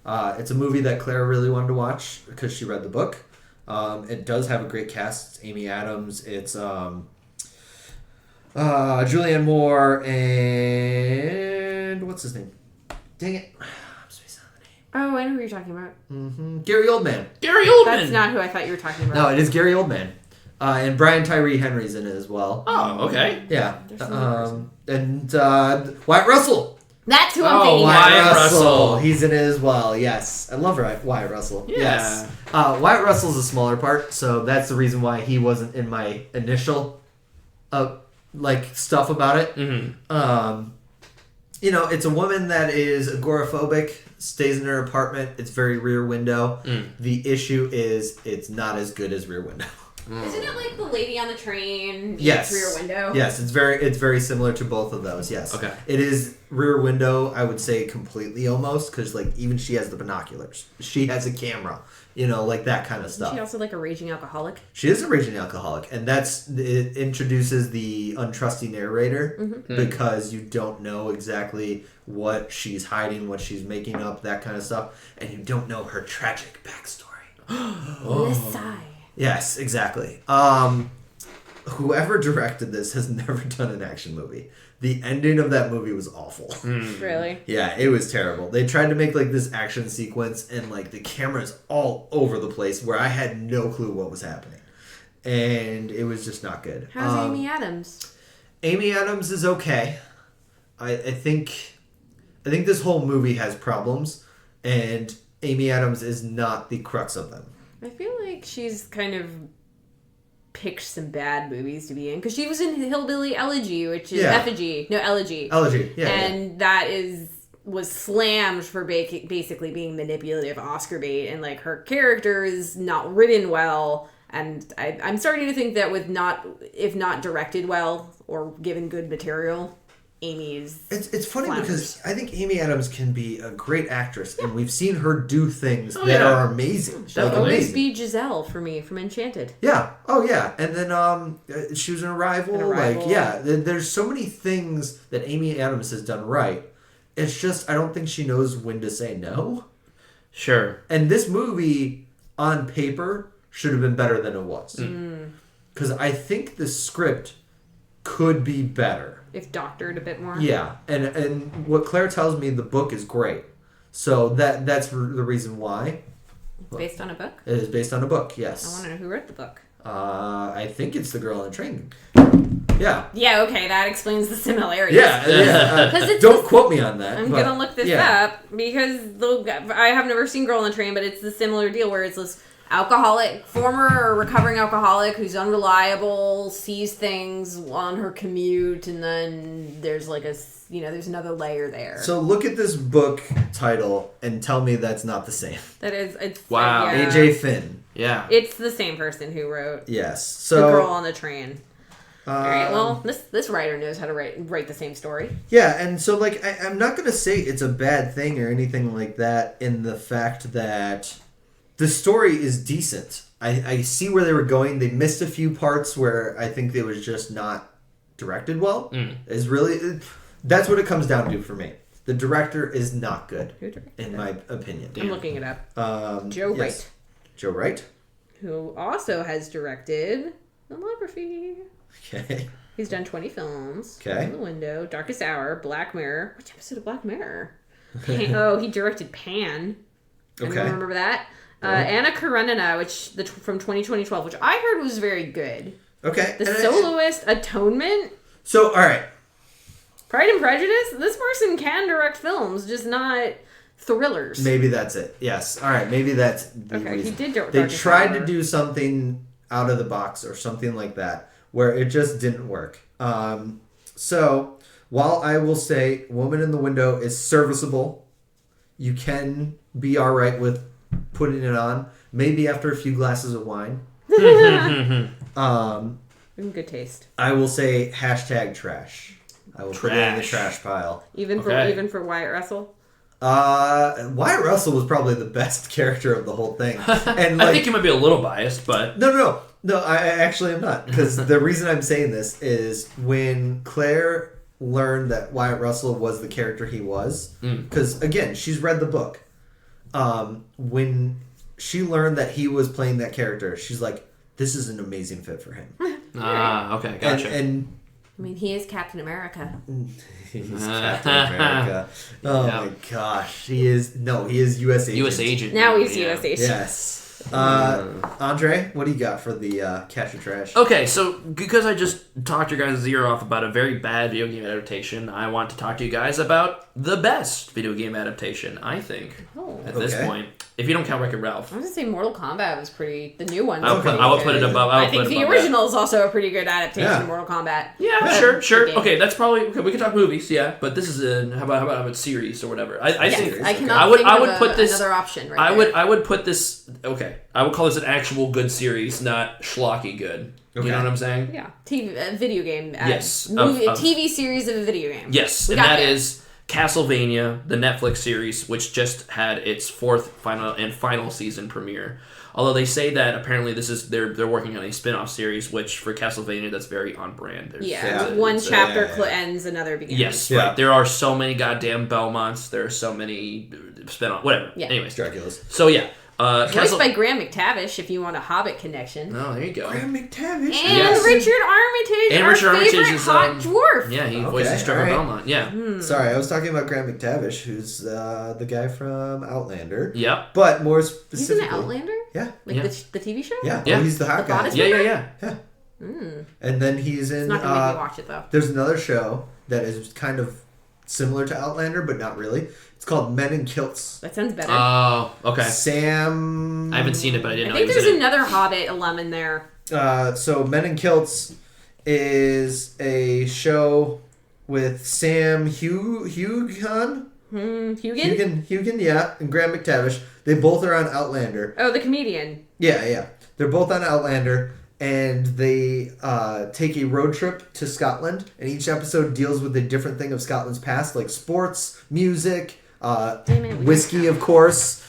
It's a movie that Claire really wanted to watch because she read the book. It does have a great cast. It's Amy Adams. It's Julianne Moore and what's his name? Dang it. I'm spacing on the name. Oh, I know who you're talking about. Mm-hmm. Gary Oldman. That's not who I thought you were talking about. No, it is Gary Oldman. And Brian Tyree Henry's in it as well. Oh, okay. Yeah. And Wyatt Russell. That's who I'm thinking Wyatt of. Russell. He's in it as well. Yes. I love Wyatt Russell. Yeah. Yes. Wyatt Russell's a smaller part, so that's the reason why he wasn't in my initial stuff about it. Mm-hmm. It's a woman that is agoraphobic, stays in her apartment. It's very Rear Window. The issue is it's not as good as Rear Window. Isn't it like the lady on the train? Yes. Rear Window. Yes, it's very similar to both of those. Yes. Okay. It is Rear Window. I would say completely almost because even she has the binoculars. She has a camera. That kind of stuff. Is she also like a raging alcoholic? She is a raging alcoholic, and it introduces the untrusty narrator because you don't know exactly what she's hiding, what she's making up, that kind of stuff, and you don't know her tragic backstory. Lisai. Yes, exactly. Whoever directed this has never done an action movie. The ending of that movie was awful. Really? Yeah, it was terrible. They tried to make this action sequence and the camera's all over the place where I had no clue what was happening. And it was just not good. How's Amy Adams? Amy Adams is okay. I think I think this whole movie has problems, and Amy Adams is not the crux of them. I feel like she's kind of picked some bad movies to be in, because she was in Hillbilly Elegy, which is Elegy. Elegy, yeah. And that was slammed for basically being manipulative Oscar bait, and like her character is not written well, and I'm starting to think that if not directed well or given good material, Amy's It's funny flounders. because I think Amy Adams can be a great actress, and we've seen her do things that are amazing. She'll always be Giselle for me from Enchanted. Yeah. Oh, yeah. And then she was in Arrival. Like, yeah, there's so many things that Amy Adams has done right. It's just I don't think she knows when to say no. Sure. And this movie, on paper, should have been better than it was. Because I think the script could be better. If doctored a bit more. Yeah, and what Claire tells me, the book is great. So that's the reason why. Based on a book? It is based on a book, yes. I want to know who wrote the book. I think it's the girl on the train. Yeah. Yeah, okay, that explains the similarities. Yeah. Don't quote me on that. I'm gonna look this up, because I have never seen Girl on the Train, but it's the similar deal where it's this former or recovering alcoholic who's unreliable, sees things on her commute, and then there's like there's another layer there. So look at this book title and tell me that's not the same. It's wow. yeah. A.J. Finn. Yeah. It's the same person who wrote Yes. So The Girl on the Train. All right, well, this writer knows how to write the same story. Yeah, and so like I'm not gonna say it's a bad thing or anything like that in the fact that the story is decent. I see where they were going. They missed a few parts where I think they was just not directed well. That's what it comes down to for me. The director is not good, in my opinion. I'm looking it up. Joe Wright. Joe Wright. Who also has directed Filmography. Okay. He's done 20 films. Okay. In the Window, Darkest Hour, Black Mirror. Which episode of Black Mirror? He directed Pan. Okay. Anyone remember that? Anna Karenina, from 2012, which I heard was very good. Okay. The Soloist, Atonement. So, all right. Pride and Prejudice. This person can direct films, just not thrillers. Maybe that's it. Yes. All right. Maybe that's the reason. He did direct. They tried to do something out of the box or something like that where it just didn't work. So, while I will say Woman in the Window is serviceable, you can be all right with putting it on, maybe after a few glasses of wine. Good taste. I will say #trash. I will put it in the trash pile. Even for Wyatt Russell. Wyatt Russell was probably the best character of the whole thing. And I think you might be a little biased, but no, I actually am not, because the reason I'm saying this is when Claire learned that Wyatt Russell was the character he was, because again, she's read the book. When she learned that he was playing that character, she's like, this is an amazing fit for him. Okay, gotcha. And I mean, he is Captain America. he's Captain America. Oh my gosh. He is U.S. agent. U.S. agent. Now he's U.S. agent. Yes. Andre, what do you got for the Catch of Trash? Okay, so because I just talked your guys' ear off about a very bad video game adaptation, I want to talk to you guys about the best video game adaptation, I think, at this point. If you don't count Wreck-It Ralph. I was going to say Mortal Kombat was the new one. I will put it above. I think the original is also a pretty good adaptation of Mortal Kombat. Yeah, sure. Okay, that's probably, we can talk movies, yeah, but this is how about a series or whatever. I think I cannot think of another option right there. I would put this, I would call this an actual good series, not schlocky good. Okay. You know what I'm saying? Yeah. Video game. Yes. TV series of a video game. Yes, and that is Castlevania, the Netflix series, which just had its fourth final season premiere. Although they say that apparently they're working on a spin-off series, which for Castlevania that's very on brand. One chapter ends, another begins. Yes, right. There are so many goddamn Belmonts. There are so many spin-off, whatever. Yeah. Anyways, Draculas. So yeah. Voiced by Graham McTavish, if you want a Hobbit connection. Oh, there you go. Graham McTavish. And Richard Armitage, our favorite hot dwarf. Yeah, he voices Trevor Belmont. Yeah. Sorry, I was talking about Graham McTavish, who's the guy from Outlander. Yep. But more specifically... He's in Outlander? Yeah. Like the TV show? Yeah. Oh, he's the hot guy. Yeah. And then he's in... It's not going to make me watch it, though. There's another show that is kind of similar to Outlander, but not really. It's called Men in Kilts. That sounds better. Oh, okay. Sam... I haven't seen it, but I didn't I know think he was there's in it. another Hobbit alum in there. So Men in Kilts is a show with Sam Hugan, yeah, and Graham McTavish. They both are on Outlander. Oh, the comedian. Yeah. They're both on Outlander, and they take a road trip to Scotland, and each episode deals with a different thing of Scotland's past, like sports, music, whiskey, of course,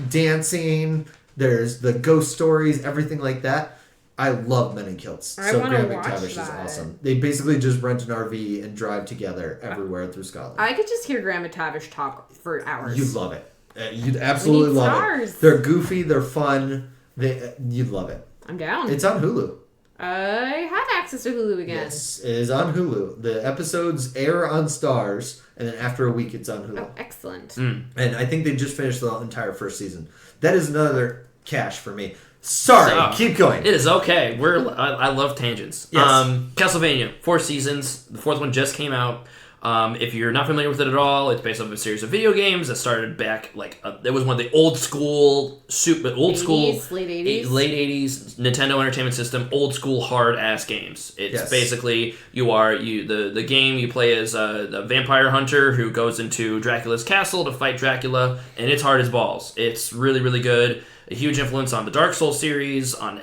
dancing. There's the ghost stories, everything like that. I love Men in Kilts. So Graham McTavish is awesome. They basically just rent an RV and drive together everywhere through Scotland. I could just hear Graham McTavish talk for hours. You'd love it. You'd absolutely love it. They're goofy. They're fun. You'd love it. I'm down. It's on Hulu. I have access to Hulu again. Yes, it is on Hulu. The episodes air on Stars, and then after a week, it's on Hulu. Oh, excellent. And I think they just finished the entire first season. That is another cash for me. Sorry, keep going. It is okay. I love tangents. Yes. Castlevania, 4 seasons. The 4th one just came out. If you're not familiar with it at all, it's based off a series of video games that started back it was one of the late 80s Nintendo Entertainment System, old school hard ass games. It's basically the game you play as the vampire hunter who goes into Dracula's castle to fight Dracula, and it's hard as balls. It's really, really good. A huge influence on the Dark Souls series, on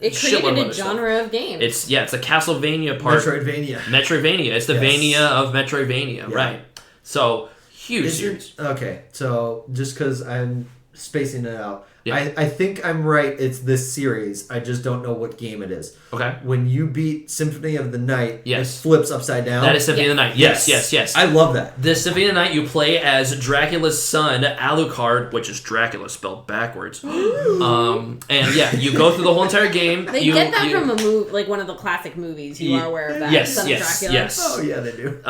it created a genre of games. It's a Castlevania part. Metroidvania. It's the Vania of Metroidvania, right? So huge series. Okay, so just because I'm spacing it out, I think I'm right. It's this series. I just don't know what game it is. Okay. When you beat Symphony of the Night, it Yes. flips upside down. That is Symphony of the Night. Yes. I love that. This Symphony of the Night, you play as Dracula's son, Alucard, which is Dracula spelled backwards. And you go through the whole entire game. They get that from a movie, like one of the classic movies. You are aware of that? Yes, Son of Dracula. yes. Oh yeah, they do.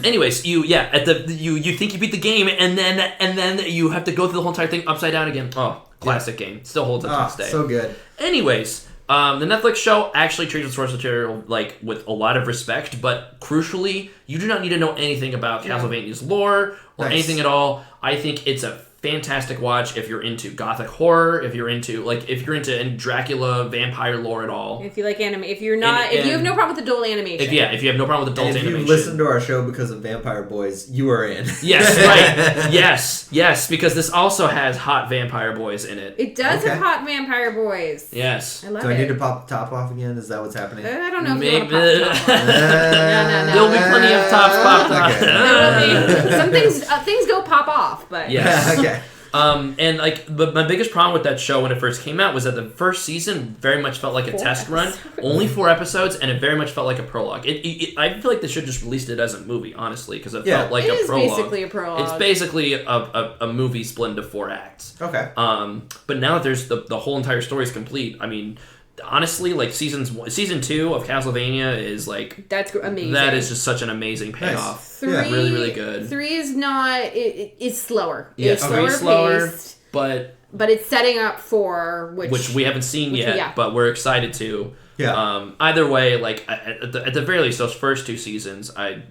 Anyways, you think you beat the game, and then you have to go through the whole entire thing upside down again. Oh, classic game. Still holds up to this day. So good. Anyways, the Netflix show actually treats the source material with a lot of respect, but crucially, you do not need to know anything about Castlevania's lore or anything at all. I think it's a fantastic watch if you're into gothic horror, if you're into Dracula vampire lore at all. If you like anime, if you have no problem with adult animation. If you have no problem with adult animation. If you listen to our show because of Vampire Boys, you are in. Yes, right. Yes, because this also has hot vampire boys in it. It does have hot vampire boys. Yes. I love Do I need to pop the top off again? Is that what's happening? I don't know if Maybe. you want to pop the top off. No. There'll be plenty of tops popped off. Okay. Some things go pop off, but Yes. Okay. But my biggest problem with that show when it first came out was that the first season very much felt like a test run, only 4 episodes, and it very much felt like a prologue. I feel like they should have just released it as a movie, honestly, because it felt like a prologue. It's basically a prologue. It's basically a movie split into 4 acts. Okay. But now that there's the whole entire story is complete, I mean, honestly, like season 2 of Castlevania is like that's amazing. That is just such an amazing payoff. Nice. 3, really, really good. 3 is not. It's slower. Yeah, it's slower paced, but it's setting up for which we haven't seen yet, but we're excited to. Yeah. Either way, like at the very least, those first 2 seasons, an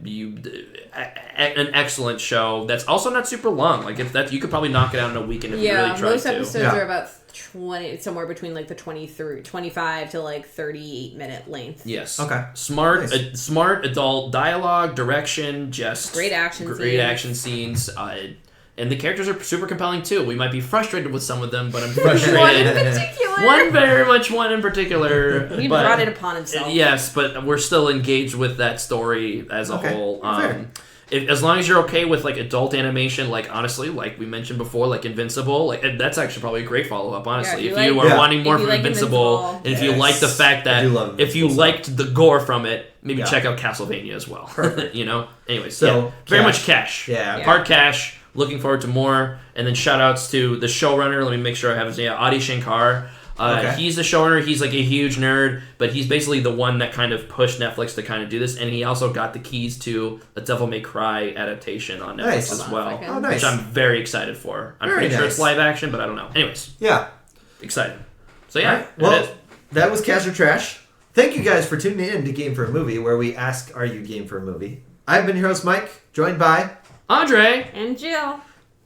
excellent show. That's also not super long. Like you could probably knock it out in a weekend if you really tried to. Most episodes are about 20, somewhere between like the 25 to like 38-minute length. Yes. Okay. Smart adult dialogue, direction, just great action scenes. And the characters are super compelling too. We might be frustrated with some of them, but I'm frustrated. One in particular. He brought it upon himself. Yes, but we're still engaged with that story as a whole. As long as you're okay with like adult animation, like honestly, like we mentioned before, like Invincible, like that's actually probably a great follow up. Honestly, if you are wanting more from Invincible, and if you like the fact that if you liked the gore from it, maybe check out Castlevania as well. You know. Anyways, so very much cash. Hard cash. Looking forward to more, and then shout outs to the showrunner. Let me make sure I have his name. Adi Shankar. He's the showrunner. He's like a huge nerd, but he's basically the one that kind of pushed Netflix to kind of do this, and he also got the keys to the Devil May Cry adaptation on Netflix as well, which I'm very excited for. I'm pretty sure it's live action, but I don't know. Anyways, excited. So well, that was Cash or Trash. Thank you guys for tuning in to Game for a Movie, where we ask, "Are you game for a movie?" I've been your host, Mike, joined by Andre. And Jill.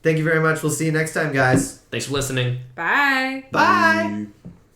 Thank you very much. We'll see you next time, guys. Thanks for listening. Bye. Bye.